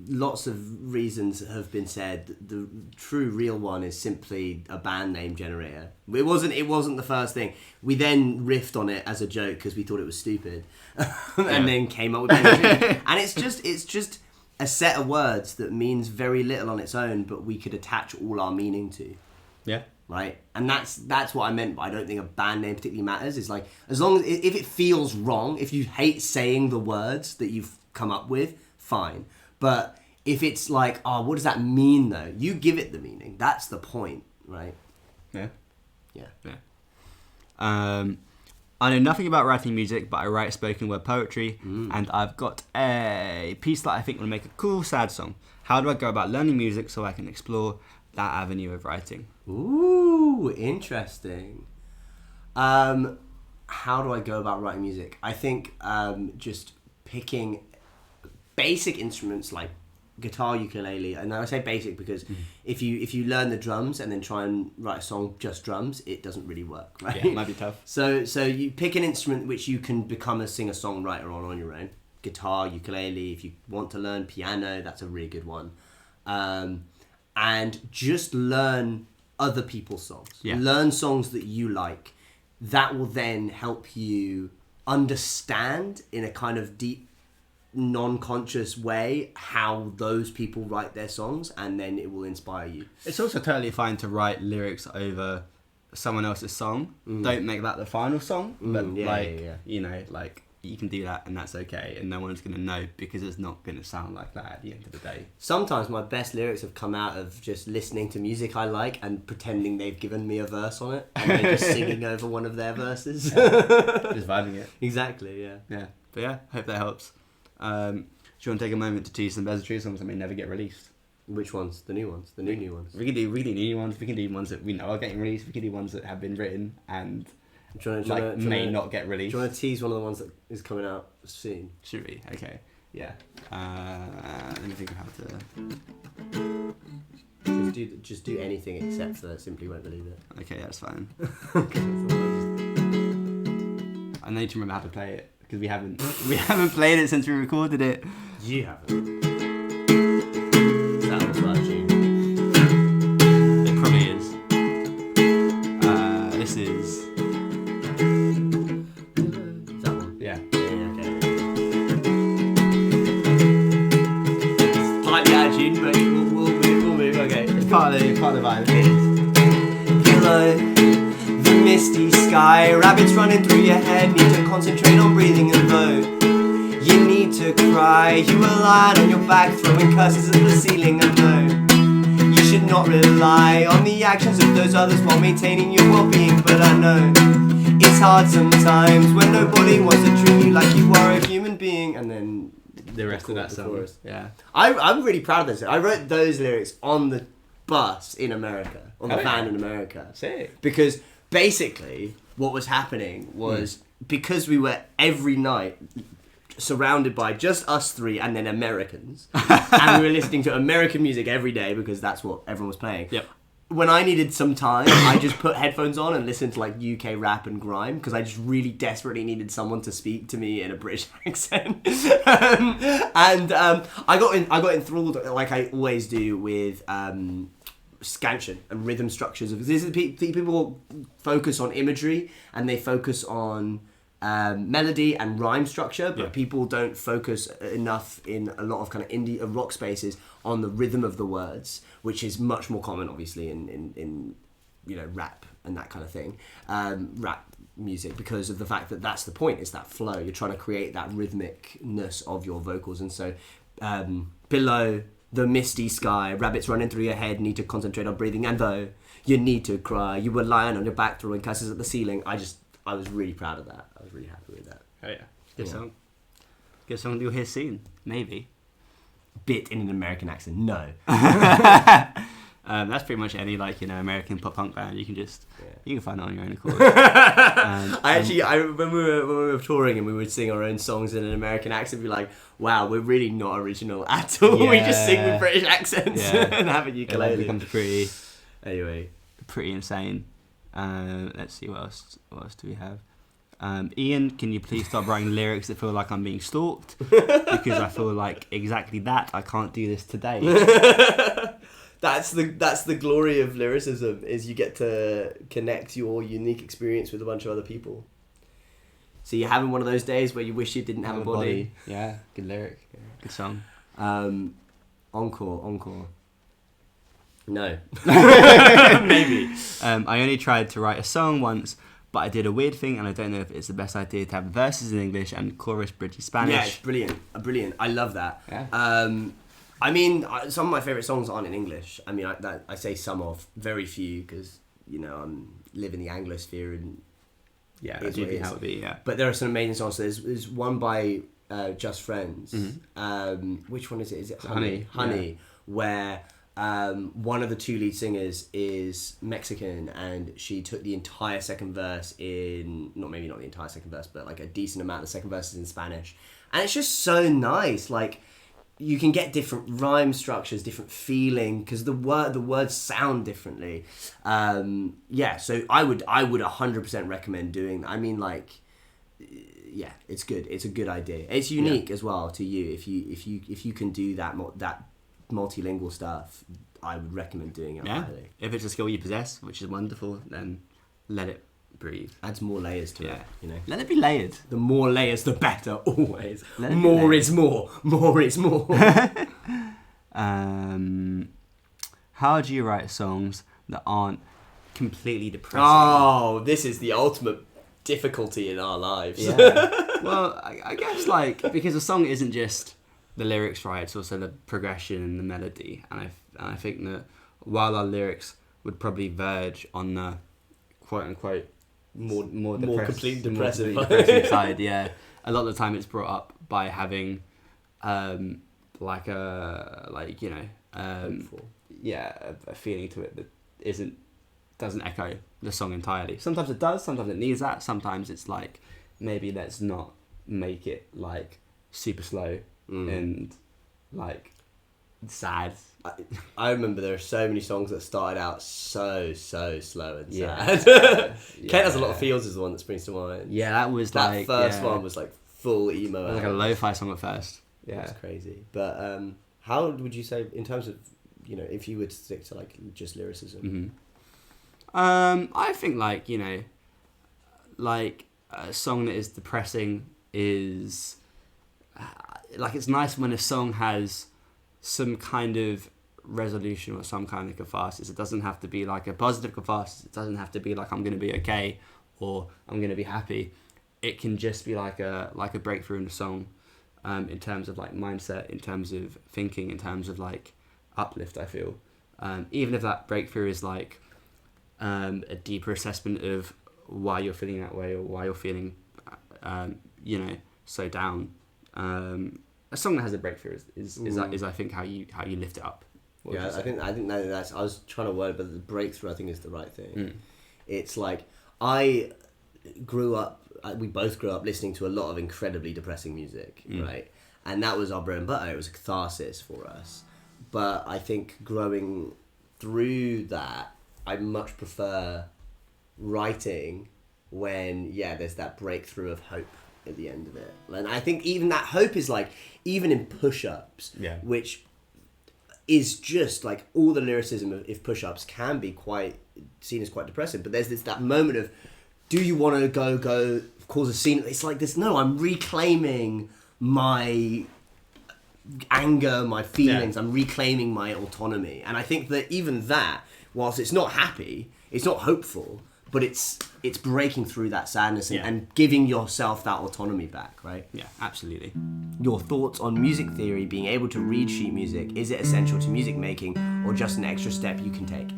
[SPEAKER 1] Lots of reasons have been said. The true real one is simply a band name generator. It wasn't the first thing. We then riffed on it as a joke because we thought it was stupid, and then came up with Bears in Trees. And it's just a set of words that means very little on its own, but we could attach all our meaning to.
[SPEAKER 2] Yeah.
[SPEAKER 1] Right, and that's what I meant. But I don't think a band name particularly matters. It's like, as long as if it feels wrong, if you hate saying the words that you've come up with, fine. But if it's like, oh, what does that mean though? You give it the meaning. That's the point, right?
[SPEAKER 2] Yeah.
[SPEAKER 1] Yeah.
[SPEAKER 2] I know nothing about writing music, but I write spoken word poetry, and I've got a piece that I think will make a cool sad song. How do I go about learning music so I can explore that avenue of writing?
[SPEAKER 1] Ooh, interesting. How do I go about writing music? I think just picking basic instruments like guitar, ukulele, and I say basic because if you learn the drums and then try and write a song just drums, it doesn't really work, right?
[SPEAKER 2] Yeah, it might be tough.
[SPEAKER 1] So you pick an instrument which you can become a singer-songwriter on your own. Guitar, ukulele. If you want to learn piano, that's a really good one. And just learn other people's songs. Yeah. Learn songs that you like. That will then help you understand in a kind of deep, non-conscious way how those people write their songs, and then it will inspire you.
[SPEAKER 2] It's also totally fine to write lyrics over someone else's song. Don't make that the final song, but you know, like, you can do that and that's okay, and no one's going to know because it's not going to sound like that at the end of the day.
[SPEAKER 1] Sometimes my best lyrics have come out of just listening to music I like and pretending they've given me a verse on it and then just singing over one of their verses.
[SPEAKER 2] Just vibing it.
[SPEAKER 1] Exactly, yeah.
[SPEAKER 2] But yeah, hope that helps. Do you want to take a moment to tease some Bears in Trees songs that may never get released?
[SPEAKER 1] Which ones? The new ones? The new ones?
[SPEAKER 2] We can do new ones. We can do ones that we know are getting released. We can do ones that have been written and may not get released.
[SPEAKER 1] Do you want to tease one of the ones that is coming out soon?
[SPEAKER 2] Should we? Okay. Yeah. Let me think of how to...
[SPEAKER 1] Just do anything except for Simply Won't Believe It.
[SPEAKER 2] Okay, that's fine.
[SPEAKER 1] Okay,
[SPEAKER 2] I need to remember how to play it because we haven't played it since we recorded it.
[SPEAKER 1] You haven't. That was our tune.
[SPEAKER 2] It probably is. This is...
[SPEAKER 1] That one?
[SPEAKER 2] Yeah.
[SPEAKER 1] Okay. It's slightly out of tune, but we'll move. Okay.
[SPEAKER 2] It's part of the vibe.
[SPEAKER 1] Below the misty sky, rabbits running through your head. Need to concentrate on breathing, and though you need to cry, you are lying on your back, throwing curses at the ceiling. And no, you should not rely on the actions of those others while maintaining your well-being. But I know it's hard sometimes when nobody wants to treat you like you are a human being. And then
[SPEAKER 2] the rest of that song. Yeah.
[SPEAKER 1] I'm really proud of this. I wrote those lyrics on the bus in America, on the van in America.
[SPEAKER 2] Sick.
[SPEAKER 1] Because basically what was happening was because we were every night surrounded by just us three and then Americans, and we were listening to American music every day because that's what everyone was playing.
[SPEAKER 2] Yep.
[SPEAKER 1] When I needed some time, I just put headphones on and listened to like UK rap and grime because I just really desperately needed someone to speak to me in a British accent. I got enthralled like I always do with scansion and rhythm structures. This is people focus on imagery and they focus on melody and rhyme structure, but people don't focus enough in a lot of kind of indie rock spaces on the rhythm of the words, which is much more common obviously in you know, rap and that kind of thing, rap music, because of the fact that that's the point, it's that flow. You're trying to create that rhythmicness of your vocals. And so below the misty sky, rabbits running through your head, need to concentrate on breathing, and though you need to cry, you were lying on your back throwing curses at the ceiling. I was really proud of that. I was really happy with that.
[SPEAKER 2] Oh yeah. Good song. Good song you'll hear soon. Maybe.
[SPEAKER 1] Bit in an American accent. No.
[SPEAKER 2] That's pretty much any American pop punk band. You can find it on your own accord.
[SPEAKER 1] When we were touring and we would sing our own songs in an American accent, be like, wow, we're really not original at all.
[SPEAKER 2] Yeah.
[SPEAKER 1] We just sing with British accents and have a ukulele.
[SPEAKER 2] It becomes pretty
[SPEAKER 1] insane.
[SPEAKER 2] Let's see what else do we have. Ian, can you please stop writing lyrics that feel like I'm being stalked? Because I feel like exactly that. I can't do this today.
[SPEAKER 1] That's the glory of lyricism, is you get to connect your unique experience with a bunch of other people. So you're having one of those days where you wish you didn't have a body.
[SPEAKER 2] Yeah, good lyric, good song.
[SPEAKER 1] Encore. No.
[SPEAKER 2] Maybe. I only tried to write a song once, but I did a weird thing, and I don't know if it's the best idea to have verses in English and chorus British Spanish.
[SPEAKER 1] Yeah, it's brilliant. I love that.
[SPEAKER 2] Yeah.
[SPEAKER 1] I mean, some of my favourite songs aren't in English. I mean, I say some of, very few, because, I'm live in the Anglosphere, and
[SPEAKER 2] that's usually how it be, yeah.
[SPEAKER 1] But there are some amazing songs. So there's one by Just Friends.
[SPEAKER 2] Mm-hmm.
[SPEAKER 1] Which one is it? Is it
[SPEAKER 2] Honey?
[SPEAKER 1] Honey, where one of the two lead singers is Mexican, and she took the entire second verse in, maybe not the entire second verse, but like a decent amount of the second verses in Spanish. And it's just so nice. Like, you can get different rhyme structures, different feeling, because the words sound differently. So I would 100% recommend doing that. I mean, it's good. It's a good idea. It's unique as well to you. If you can do that multilingual stuff, I would recommend doing it. Highly.
[SPEAKER 2] If it's a skill you possess, which is wonderful, then let it breathe.
[SPEAKER 1] Adds more layers to it.
[SPEAKER 2] Let it be layered.
[SPEAKER 1] The more layers, the better. Always. More is more. More is more.
[SPEAKER 2] How do you write songs that aren't completely depressing?
[SPEAKER 1] Oh, this is the ultimate difficulty in our lives.
[SPEAKER 2] Yeah. Well, I guess because a song isn't just the lyrics, right? It's also the progression and the melody. And I think that while our lyrics would probably verge on the quote unquote more
[SPEAKER 1] completely depressive
[SPEAKER 2] side, a lot of the time it's brought up by having a feeling to it that doesn't echo the song entirely. Sometimes it does, sometimes it needs that, sometimes it's like, maybe let's not make it super slow and sad.
[SPEAKER 1] I remember there are so many songs that started out so slow and sad. Kent Has a Lot of Feels is the one that springs to mind.
[SPEAKER 2] Yeah, that was
[SPEAKER 1] that first one was full emo.
[SPEAKER 2] It was a lo-fi song at first.
[SPEAKER 1] Yeah, it's crazy. But how would you say, in terms of if you were to stick to just lyricism?
[SPEAKER 2] Mm-hmm. I think a song that is depressing is it's nice when a song has some kind of resolution or some kind of catharsis. It doesn't have to be a positive catharsis. It doesn't have to be I'm going to be okay or I'm going to be happy. It can just be a breakthrough in the song, in terms of mindset, in terms of thinking, in terms of uplift. I feel even if that breakthrough is a deeper assessment of why you're feeling that way or why you're feeling so down. A song that has a breakthrough is I think how you lift it up.
[SPEAKER 1] I think that's, I was trying to word it, but the breakthrough I think is the right thing. It's I grew up, we both grew up listening to a lot of incredibly depressing music, right? And that was our bread and butter. It was a catharsis for us. But I think growing through that, I much prefer writing when there's that breakthrough of hope at the end of it. And I think even that hope is even in push-ups, which is just all the lyricism of if push-ups can be seen as quite depressing, but there's that moment of, do you want to go cause a scene? It's this, no, I'm reclaiming my anger, my feelings, I'm reclaiming my autonomy. And I think that even that, whilst it's not happy, it's not hopeful, but it's breaking through that sadness and giving yourself that autonomy back, right?
[SPEAKER 2] Yeah, absolutely.
[SPEAKER 1] Your thoughts on music theory, being able to read sheet music, is it essential to music making or just an extra step you can take?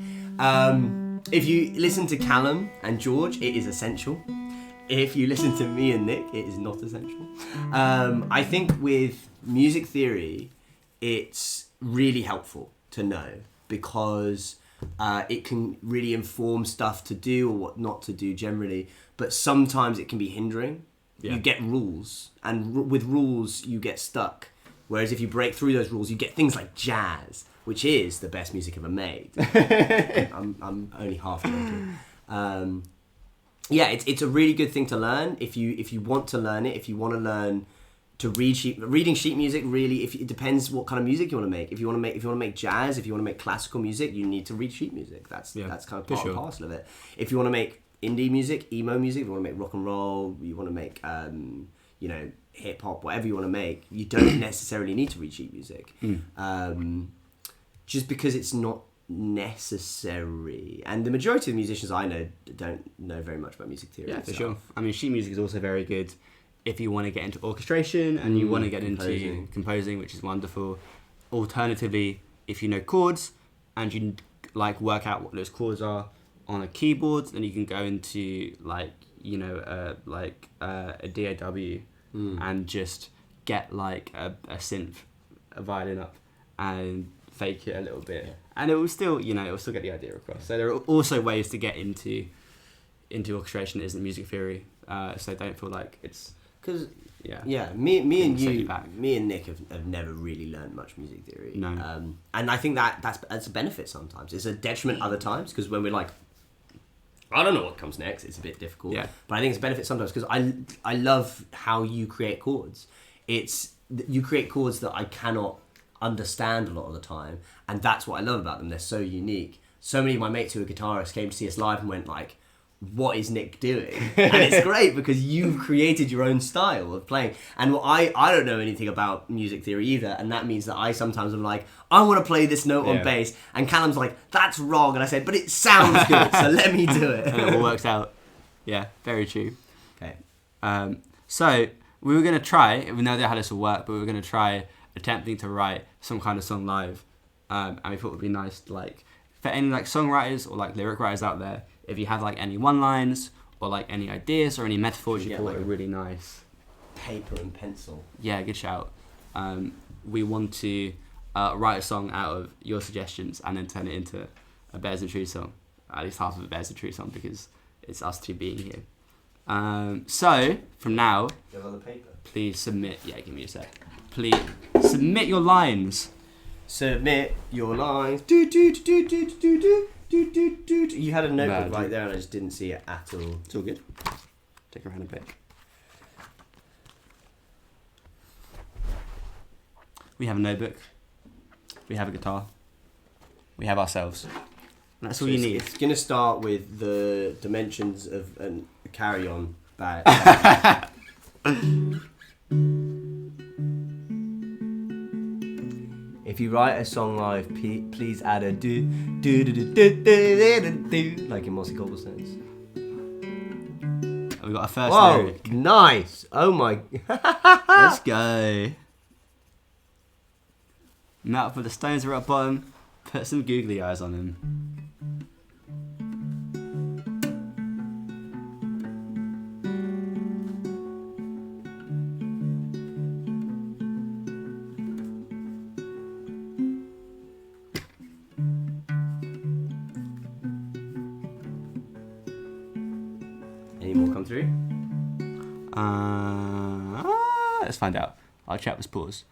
[SPEAKER 1] If you listen to Callum and George, it is essential. If you listen to me and Nick, it is not essential. I think with music theory, it's really helpful to know. because it can really inform stuff to do or what not to do generally, but sometimes it can be hindering.
[SPEAKER 2] Yeah.
[SPEAKER 1] You get rules, and with rules you get stuck. Whereas if you break through those rules, you get things like jazz, which is the best music ever made. I'm only half joking. Yeah, it's a really good thing to learn if you want to learn it. If you want to learn to reading sheet music, really, it depends what kind of music you want to make. If you want to make jazz, if you want to make classical music, you need to read sheet music. That's kind of part and parcel of it. If you want to make indie music, emo music, if you want to make rock and roll, you want to make hip hop, whatever you want to make, you don't necessarily need to read sheet music. Just because it's not necessary. And the majority of the musicians I know don't know very much about music theory.
[SPEAKER 2] Yeah, for sure. I mean, sheet music is also very good if you want to get into orchestration and you want to get into composing, which is wonderful. Alternatively, if you know chords and you like work out what those chords are on a keyboard, then you can go into a DAW and just get like a synth, a violin up and fake it a little bit, and it will still get the idea across. So there are also ways to get into orchestration that isn't music theory. So don't feel like it's because me and Nick have never really learned much music theory. No.
[SPEAKER 1] And I think that's a benefit sometimes. It's a detriment other times, because when we're like, I don't know what comes next, it's a bit difficult. Yeah. But I think it's a benefit sometimes, because I love how you create chords. You create chords that I cannot understand a lot of the time, and that's what I love about them. They're so unique. So many of my mates who are guitarists came to see us live and went like, what is Nick doing? And it's great because you've created your own style of playing. And I don't know anything about music theory either, and that means that I sometimes am like, I want to play this note on bass, and Callum's like, that's wrong, and I said, but it sounds good, so let me do it.
[SPEAKER 2] And it all works out. Yeah, very true.
[SPEAKER 1] Okay.
[SPEAKER 2] So we were going to try, we know how this will work, but we were going to try attempting to write some kind of song live, and we thought it would be nice, like, for any like songwriters or like lyric writers out there, if you have like any one-liners or like any ideas or any metaphors you thought were really nice.
[SPEAKER 1] Paper and pencil.
[SPEAKER 2] Yeah, good shout. We want to write a song out of your suggestions and then turn it into a Bears and True song, at least half of a Bears and True song, because it's us two being here. So from now,
[SPEAKER 1] you have other paper?
[SPEAKER 2] Please submit. Yeah, give me a sec. Please submit your lines.
[SPEAKER 1] Submit your lines. Do do do do do do do do do. You had a notebook right there, and I just didn't see it at all.
[SPEAKER 2] It's all good. Take around a bit. We have a notebook. We have a guitar. We have ourselves. And that's all you need.
[SPEAKER 1] It's gonna start with the dimensions of a carry-on bag. If you write a song live, please add a do do do do do do do, like in Mossy Cobblestones.
[SPEAKER 2] We got our first lyric.
[SPEAKER 1] Nice! Oh my!
[SPEAKER 2] Let's go. Mouth with the stones are at bottom. Put some googly eyes on him.
[SPEAKER 1] Any more come through?
[SPEAKER 2] Let's find out. Our chat was paused.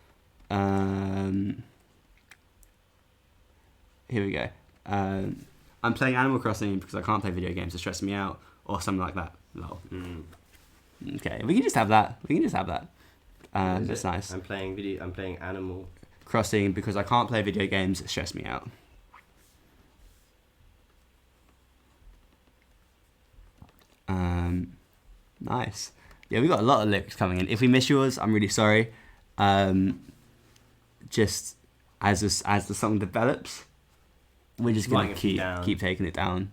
[SPEAKER 2] Here we go. I'm playing Animal Crossing because I can't play video games. It stresses me out, or something like that. Lol. Okay, we can just have that. That's nice.
[SPEAKER 1] I'm playing Animal
[SPEAKER 2] Crossing because I can't play video games. It stresses me out. Nice. Yeah, we got a lot of lyrics coming in. If we miss yours, I'm really sorry. Just as the song develops, we're just gonna keep taking it down.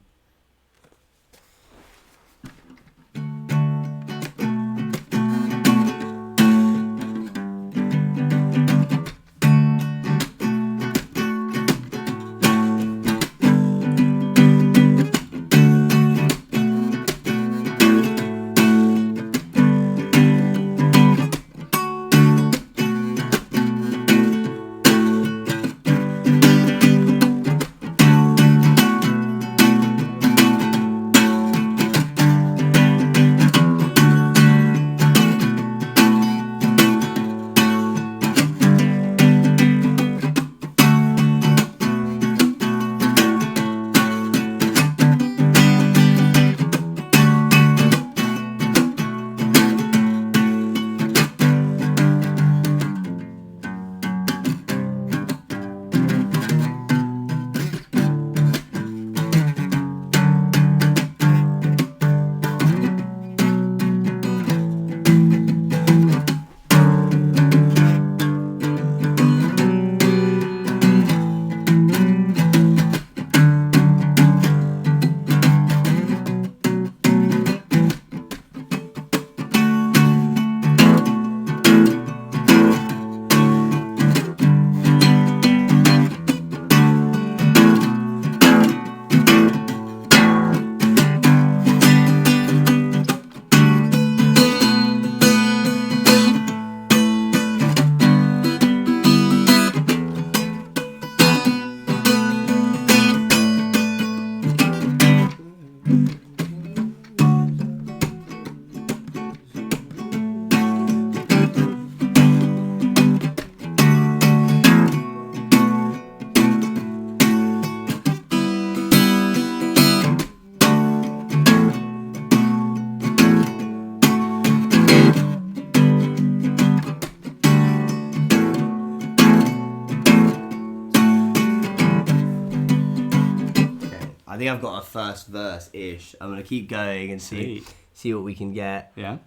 [SPEAKER 1] think I've got a first verse-ish. I'm going to keep going and see what we can get.
[SPEAKER 2] Yeah.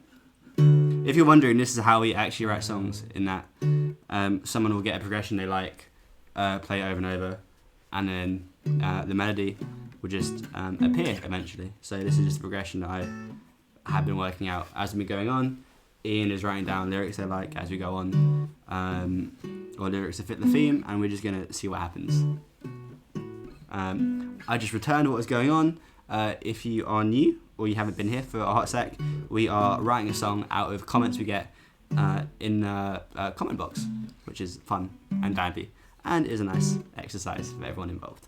[SPEAKER 2] If you're wondering, this is how we actually write songs, in that someone will get a progression they like, play it over and over, and then the melody will just appear eventually. So this is just a progression that I have been working out as we've been going on. Ian is writing down lyrics they like as we go on, or lyrics that fit the theme, and we're just going to see what happens. I just returned what was going on. If you are new or you haven't been here for a hot sec, we are writing a song out of comments we get in a comment box, which is fun and dandy and is a nice exercise for everyone involved.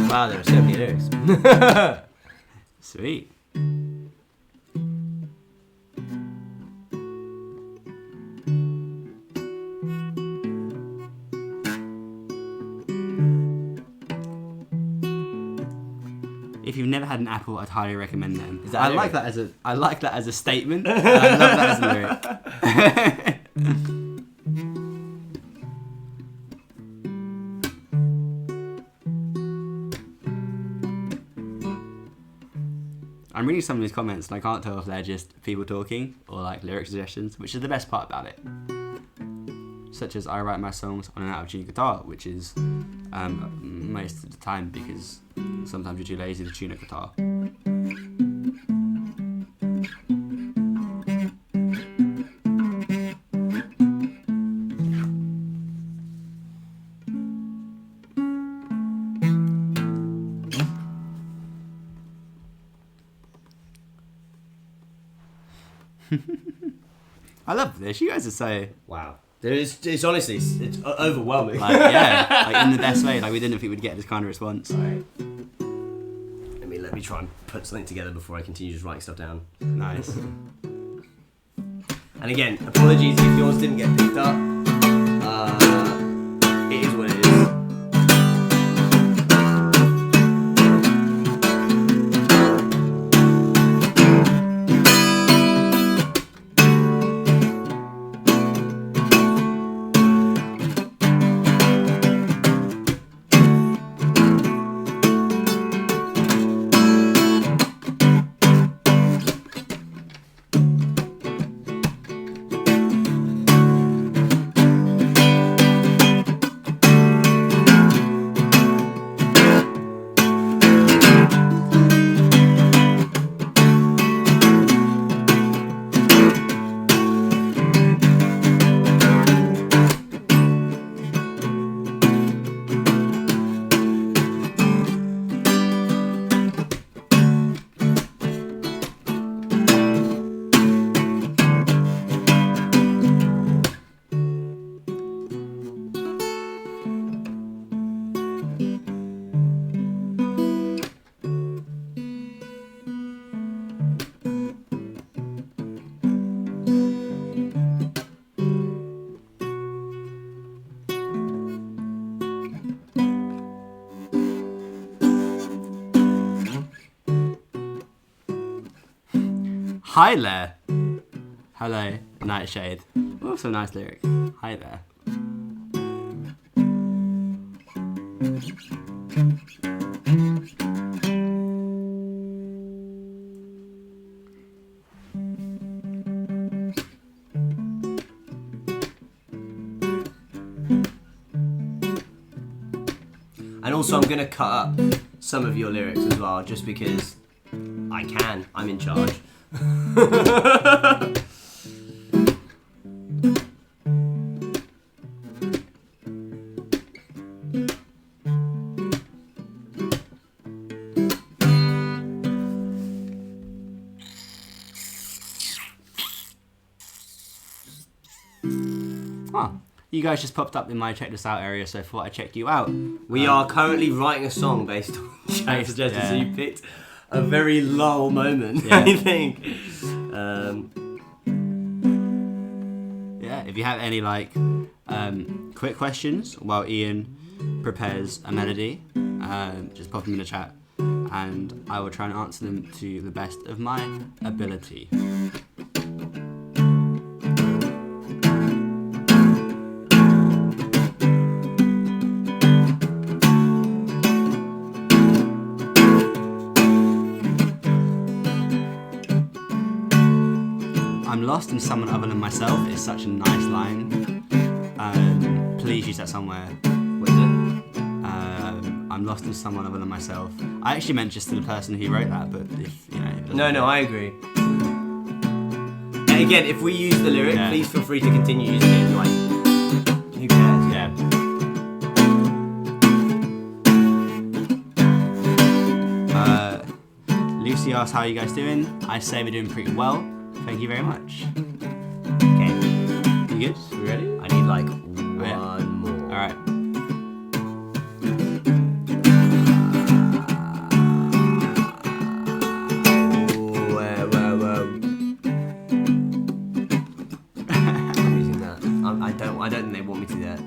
[SPEAKER 1] Wow, there are so many lyrics.
[SPEAKER 2] Sweet. If you've never had an apple, I'd highly recommend them.
[SPEAKER 1] Is that
[SPEAKER 2] I
[SPEAKER 1] a
[SPEAKER 2] like
[SPEAKER 1] lyric?
[SPEAKER 2] that as a statement. And I love that as a lyric. I'm reading some of these comments and I can't tell if they're just people talking or like lyric suggestions, which is the best part about it. Such as I write my songs on an out-of-tune guitar, which is most of the time because sometimes you're too lazy to tune a guitar. I love this. You guys are so
[SPEAKER 1] Wow. It's honestly, it's overwhelming.
[SPEAKER 2] like, yeah, like in the best way. Like we didn't think we'd get this kind of response.
[SPEAKER 1] Right. Let me try and put something together before I continue just writing stuff down.
[SPEAKER 2] Nice.
[SPEAKER 1] And again, apologies if yours didn't get picked up. It is what it is.
[SPEAKER 2] Hi there. Hello, Nightshade. Also a nice lyric. Hi there.
[SPEAKER 1] And also I'm going to cut up some of your lyrics as well, just because I can. I'm in charge.
[SPEAKER 2] Oh, you guys just popped up in my check this out area, so I thought I'd check you out.
[SPEAKER 1] We are currently writing a song based on Jack's suggestions, so you picked a very lull moment,
[SPEAKER 2] Yeah.
[SPEAKER 1] I think.
[SPEAKER 2] Yeah, if you have any like quick questions while Ian prepares a melody, just pop them in the chat and I will try and answer them to the best of my ability. I'm lost in someone other than myself is such a nice line. Please use that somewhere.
[SPEAKER 1] What is it?
[SPEAKER 2] I'm lost in someone other than myself. I actually meant just to the person who wrote that, but if you know.
[SPEAKER 1] No, I agree. And again, if we use the lyric, please feel free to continue using it. Like, who cares?
[SPEAKER 2] Yeah. Lucy asked, how are you guys doing? I say we're doing pretty well. Thank you very much.
[SPEAKER 1] Okay.
[SPEAKER 2] You good? We ready?
[SPEAKER 1] I need like one more.
[SPEAKER 2] Alright.
[SPEAKER 1] I'm using that. I don't think they want me to do that.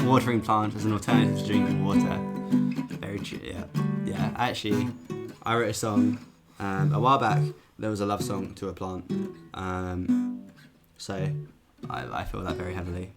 [SPEAKER 2] Watering plants as an alternative to drinking water. Very true, yeah. Yeah, actually, I wrote a song a while back. There was a love song to a plant. So I feel that very heavily.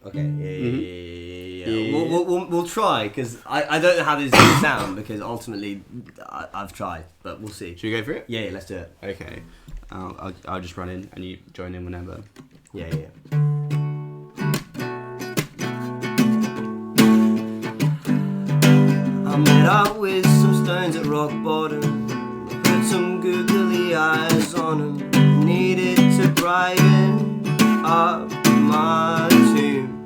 [SPEAKER 1] Okay, yeah. We'll try, because I don't know how this is going to sound, because ultimately I've tried, but we'll see.
[SPEAKER 2] Should we go for it?
[SPEAKER 1] Yeah, let's do it.
[SPEAKER 2] Okay. I'll just run in and you join in whenever.
[SPEAKER 1] Yeah. I met up with some stones at rock bottom, put some googly eyes on them, needed to brighten up my tomb.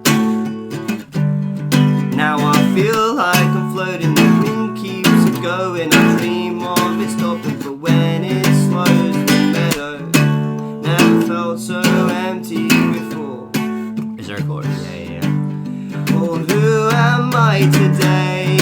[SPEAKER 1] Now I feel like I'm floating, the wind keeps it going, I dream of it stopping, but when it slows the meadow, never felt so empty before.
[SPEAKER 2] Is there a chorus?
[SPEAKER 1] Yeah. Oh, who am I today?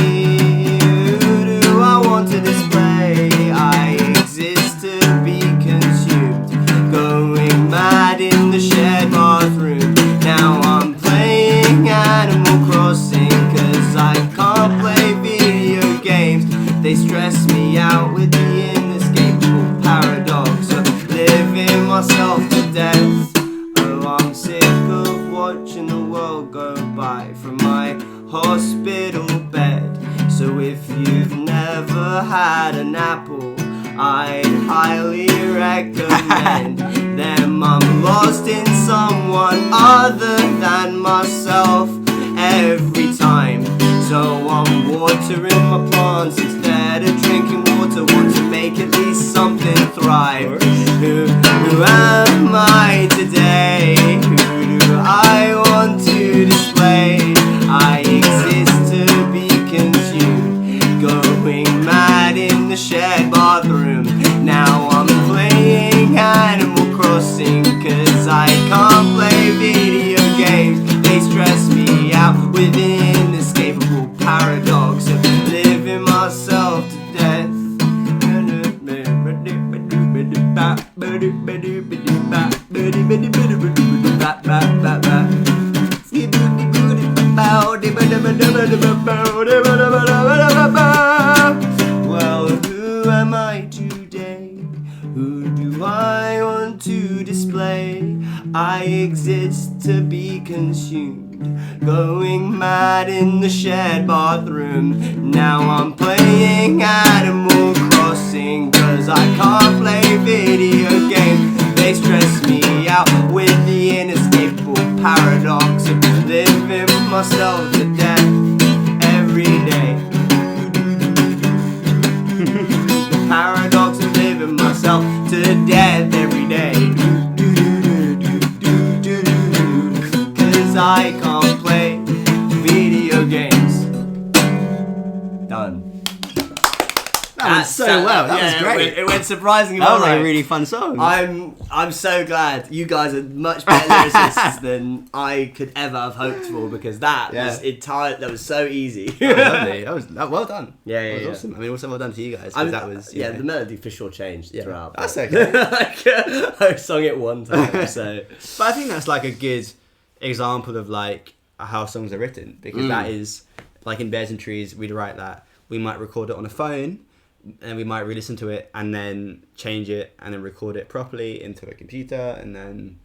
[SPEAKER 1] Who do I want to display? I exist to be consumed, going mad in the shared bathroom. Now I'm playing Animal Crossing, cause I can't play video games. They stress me out with the inescapable paradox of living myself to death. Oh, I'm sick of watching the world go by from my hospital bed. So if you've never had an apple, I'd highly recommend them. I'm lost in someone other than myself every time. So I'm watering my plants instead of drinking water. Want to make at least something thrive. Who am I today? Who do I want to display? I exist to be consumed, going mad in the shared bathroom. Now I'm playing Animal Crossing, cause I can't play video games. They stress me out with an inescapable paradox of living myself to death. Well, who am I today? Who do I want to display? I exist to be consumed, going mad in the shared bathroom. Now I'm playing Animal Crossing, cause I can't play video games. They stress me out with the inescapable paradox of living myself to death every day. The paradox of living myself to death every day. Cause I can't play video games. Done.
[SPEAKER 2] That went so well. That was great.
[SPEAKER 1] It went surprisingly
[SPEAKER 2] That
[SPEAKER 1] well.
[SPEAKER 2] was like a really fun song.
[SPEAKER 1] I'm so glad you guys are much better lyricists than I could ever have hoped for, because that was so easy.
[SPEAKER 2] That was lovely. Well done.
[SPEAKER 1] Yeah,
[SPEAKER 2] That was awesome. I mean, also well done to you guys. That was
[SPEAKER 1] the melody for sure changed throughout.
[SPEAKER 2] That's okay.
[SPEAKER 1] I sung it one time, so.
[SPEAKER 2] But I think that's like a good example of like how songs are written, because that is like in Bears and Trees, we'd write that. We might record it on a phone, and we might re-listen to it and then change it and then record it properly into a computer and then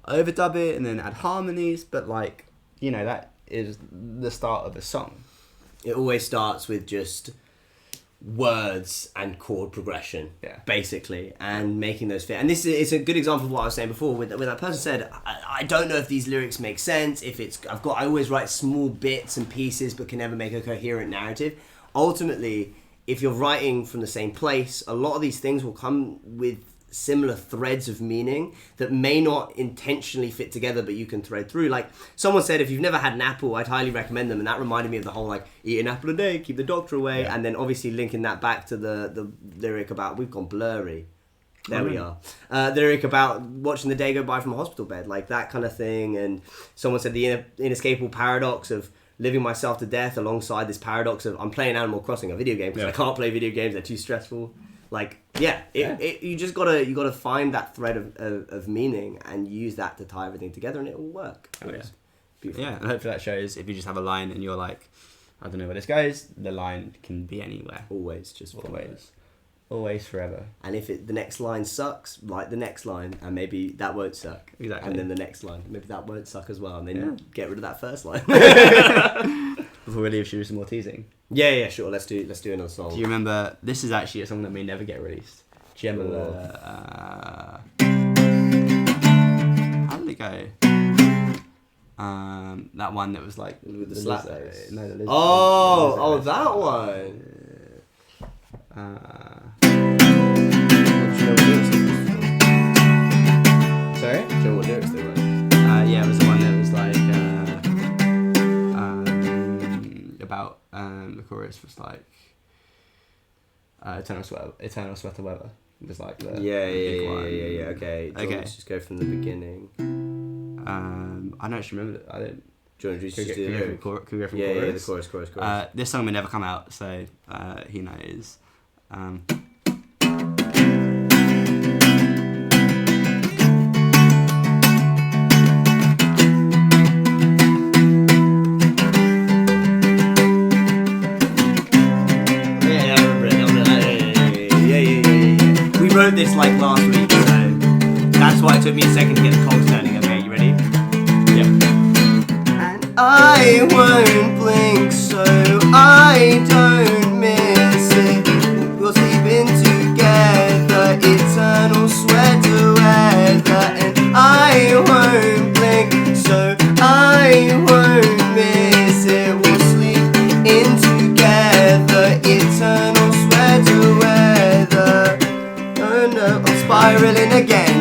[SPEAKER 2] overdub it and then add harmonies. But like, you know, that is the start of a song.
[SPEAKER 1] It always starts with just words and chord progression, basically, and making those fit. And this is a good example of what I was saying before, when that person said, I don't know if these lyrics make sense, if it's, I always write small bits and pieces but can never make a coherent narrative. Ultimately, if you're writing from the same place, a lot of these things will come with similar threads of meaning that may not intentionally fit together, but you can thread through. Like someone said, if you've never had an apple, I'd highly recommend them. And that reminded me of the whole like, eat an apple a day, keep the doctor away. And then obviously linking that back to the lyric about, we've gone blurry. There we are. The lyric about watching the day go by from a hospital bed, like that kind of thing. And someone said the inescapable paradox of living myself to death alongside this paradox of I'm playing Animal Crossing, a video game, because I can't play video games, they're too stressful. Like, you just gotta find that thread of meaning and use that to tie everything together, and it will work. Beautiful.
[SPEAKER 2] Yeah, and hopefully that shows if you just have a line and you're like, I don't know where this goes, the line can be anywhere.
[SPEAKER 1] Always, just
[SPEAKER 2] always forever.
[SPEAKER 1] And if the next line sucks, write the next line, and maybe that won't suck.
[SPEAKER 2] Exactly.
[SPEAKER 1] And then the next line, maybe that won't suck as well, and then get rid of that first line.
[SPEAKER 2] Before we leave, should we do some more teasing?
[SPEAKER 1] Yeah, sure. Let's do another song.
[SPEAKER 2] Do you remember? This is actually a song that may never get released. Do you remember how did it go? That one that was like
[SPEAKER 1] with the slap bass.
[SPEAKER 2] No, the lizard.
[SPEAKER 1] Oh, that one.
[SPEAKER 2] Sorry?
[SPEAKER 1] Do you know what lyrics they were?
[SPEAKER 2] Yeah, it was the one that was like about the chorus was like eternal sweater weather. It was like the
[SPEAKER 1] yeah. Okay. Let's just go from the beginning.
[SPEAKER 2] I don't actually remember. I don't.
[SPEAKER 1] Do you want to just do the
[SPEAKER 2] lyric? Could we go from
[SPEAKER 1] chorus?
[SPEAKER 2] Yeah, the chorus. This song may never come out, so he knows.
[SPEAKER 1] We wrote this like last week, so that's why it took me a second to get the cogs turning. Okay, you ready?
[SPEAKER 2] Yep.
[SPEAKER 1] And I won't blink so I don't miss it. We're sleeping together, eternal sweater weather. And I won't blink so I won't miss it. We'll sleep in together, eternal sweater weather. Oh no, I'm spiraling again.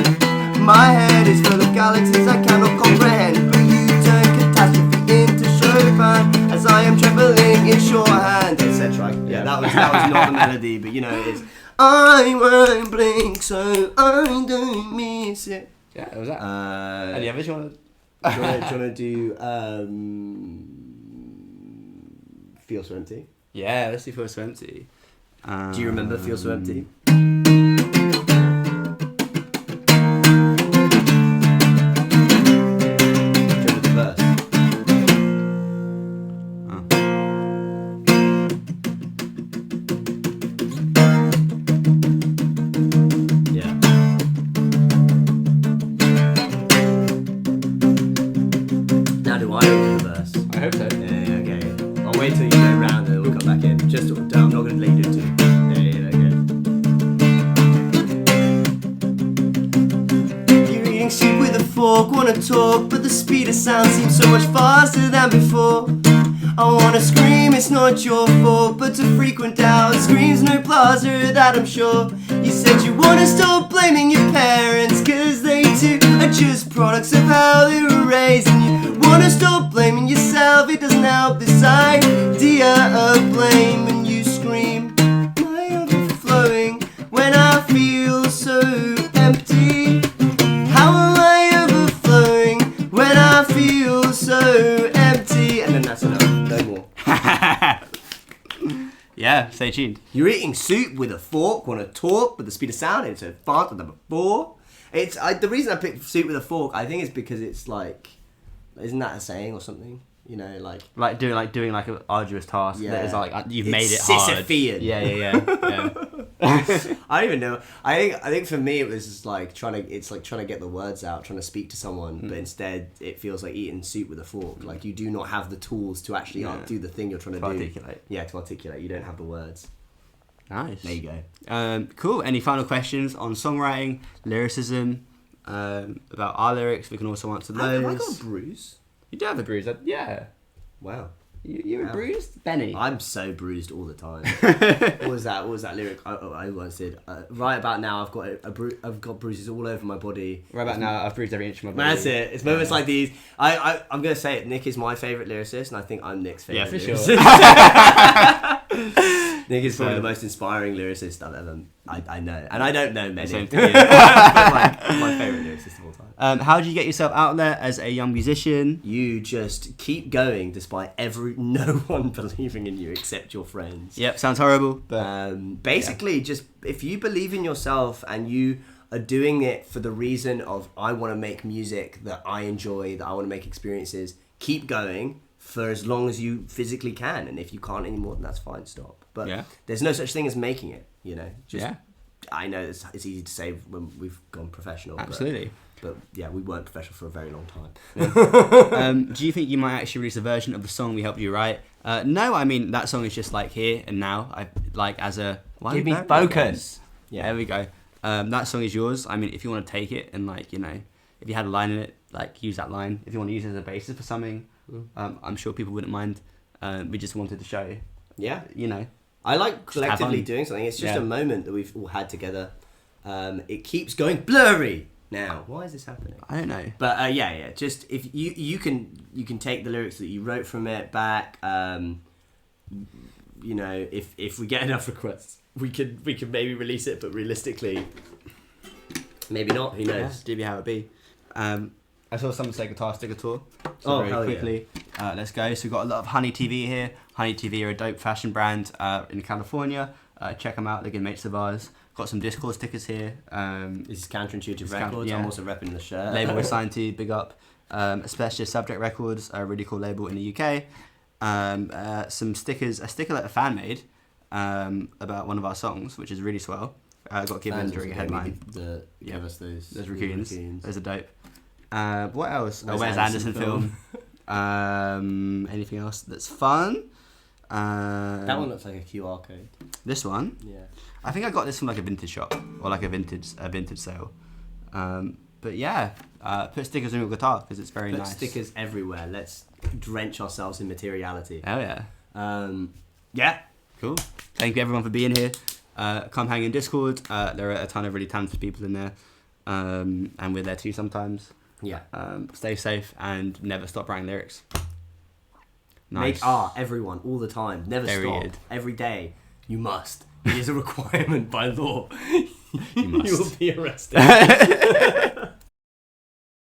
[SPEAKER 1] My head is full of galaxies I cannot comprehend. But you turn catastrophe into Chopin as I am trembling in shorthand, etc. Yeah, that was not the melody, but you know it is. I won't blink so I don't miss it.
[SPEAKER 2] Yeah, it was that. Any others you want to?
[SPEAKER 1] Do you want to do Feel So Empty?
[SPEAKER 2] Yeah, let's do Feel So Empty.
[SPEAKER 1] Do you remember Feel So Empty? Wait till you go round and we'll come back in. I'm not going to let you do it too. Yeah, okay. fork, wanna talk, but the speed of sound seems so much faster than before. I wanna scream, it's not your fault, but to frequent doubt screams no plaza, that I'm sure. You said you wanna stop blaming your parents, cause they too are just products of how they were raised. And you wanna stop blaming yourself, it doesn't help this idea of blame. And you scream, am I overflowing when I feel so empty? How am I overflowing when I feel so empty? And then that's enough, no more.
[SPEAKER 2] Yeah, stay tuned.
[SPEAKER 1] You're eating soup with a fork, want to talk, but the speed of sound ain't so faster than before. The reason I picked soup with a fork, I think, is because it's like, isn't that a saying or something? You know, like
[SPEAKER 2] doing like an arduous task.
[SPEAKER 1] Yeah.
[SPEAKER 2] That is like you've
[SPEAKER 1] It's
[SPEAKER 2] made it hard.
[SPEAKER 1] Sisyphean.
[SPEAKER 2] Yeah.
[SPEAKER 1] I don't even know. I think for me it was just like trying to get the words out, trying to speak to someone, but instead it feels like eating soup with a fork. Like you do not have the tools to actually do the thing you're trying to do.
[SPEAKER 2] Articulate.
[SPEAKER 1] Yeah, to articulate. You don't have the words.
[SPEAKER 2] Nice.
[SPEAKER 1] There you go.
[SPEAKER 2] Cool. Any final questions on songwriting, lyricism, about our lyrics? We can also answer those.
[SPEAKER 1] Have I got a bruise?
[SPEAKER 2] You do have a bruise. Yeah.
[SPEAKER 1] Wow.
[SPEAKER 2] You were bruised, Benny.
[SPEAKER 1] I'm so bruised all the time. What was that lyric? I once did. Right about now, I've got bruises all over my body.
[SPEAKER 2] Right about now, I've bruised every inch of my body.
[SPEAKER 1] That's it. It's moments like these. I'm gonna say it. Nick is my favourite lyricist, and I think I'm Nick's favourite.
[SPEAKER 2] Yeah, for
[SPEAKER 1] lyricist. Sure. Nick is probably the most inspiring lyricist I've ever. I know, and I don't know many.
[SPEAKER 2] Same thing.
[SPEAKER 1] my favourite lyricist of all time.
[SPEAKER 2] How do you get yourself out there as a young musician?
[SPEAKER 1] You just keep going despite no one believing in you except your friends.
[SPEAKER 2] Yep, sounds horrible. But
[SPEAKER 1] basically, just if you believe in yourself and you are doing it for the reason of I want to make music that I enjoy, that I want to make experiences, keep going for as long as you physically can. And if you can't anymore, then that's fine, stop. But there's no such thing as making it, you know. I know it's easy to say when we've gone professional.
[SPEAKER 2] Absolutely.
[SPEAKER 1] But yeah, we weren't professional for a very long time.
[SPEAKER 2] Do you think you might actually release a version of the song we helped you write? No, I mean, that song is just like here and now.
[SPEAKER 1] Give me focus.
[SPEAKER 2] Yeah, there we go. That song is yours. I mean, if you want to take it and if you had a line in it, use that line. If you want to use it as a basis for something, I'm sure people wouldn't mind. We just wanted to show you.
[SPEAKER 1] Yeah.
[SPEAKER 2] I
[SPEAKER 1] like collectively doing something. It's just a moment that we've all had together. It keeps going blurry now. Why is this happening?
[SPEAKER 2] I don't know.
[SPEAKER 1] But just if you can take the lyrics that you wrote from it back. If we get enough requests, we could maybe release it. But realistically, maybe not. Who knows?
[SPEAKER 2] Yeah, how it be. I saw someone say Guitar Sticker Tour. So very quickly, let's go. So we've got a lot of Honey TV here. Honey TV are a dope fashion brand in California. Check them out. They're good mates of ours. Got some Discord stickers here.
[SPEAKER 1] This is Counterintuitive Records. I'm also repping the shirt.
[SPEAKER 2] Label we're signed to, big up. Especially Subject Records, a really cool label in the UK. Some stickers, a sticker that a fan made about one of our songs, which is really swell. Got given during a headline.
[SPEAKER 1] Give us those
[SPEAKER 2] raccoons. Those are dope. What else? Where's Anderson film? Anything else that's fun?
[SPEAKER 1] That one looks like a QR code.
[SPEAKER 2] This one?
[SPEAKER 1] Yeah.
[SPEAKER 2] I think I got this from a vintage shop or a vintage sale. But yeah, put stickers on your guitar because it's very nice.
[SPEAKER 1] Put stickers everywhere. Let's drench ourselves in materiality.
[SPEAKER 2] Oh yeah.
[SPEAKER 1] Yeah.
[SPEAKER 2] Cool. Thank you everyone for being here. Come hang in Discord. There are a ton of really talented people in there, and we're there too sometimes.
[SPEAKER 1] Yeah.
[SPEAKER 2] Stay safe and never stop writing lyrics. Nice.
[SPEAKER 1] Make art, everyone, all the time. Never stop. Every day. You must. It is a requirement by law. You will be arrested.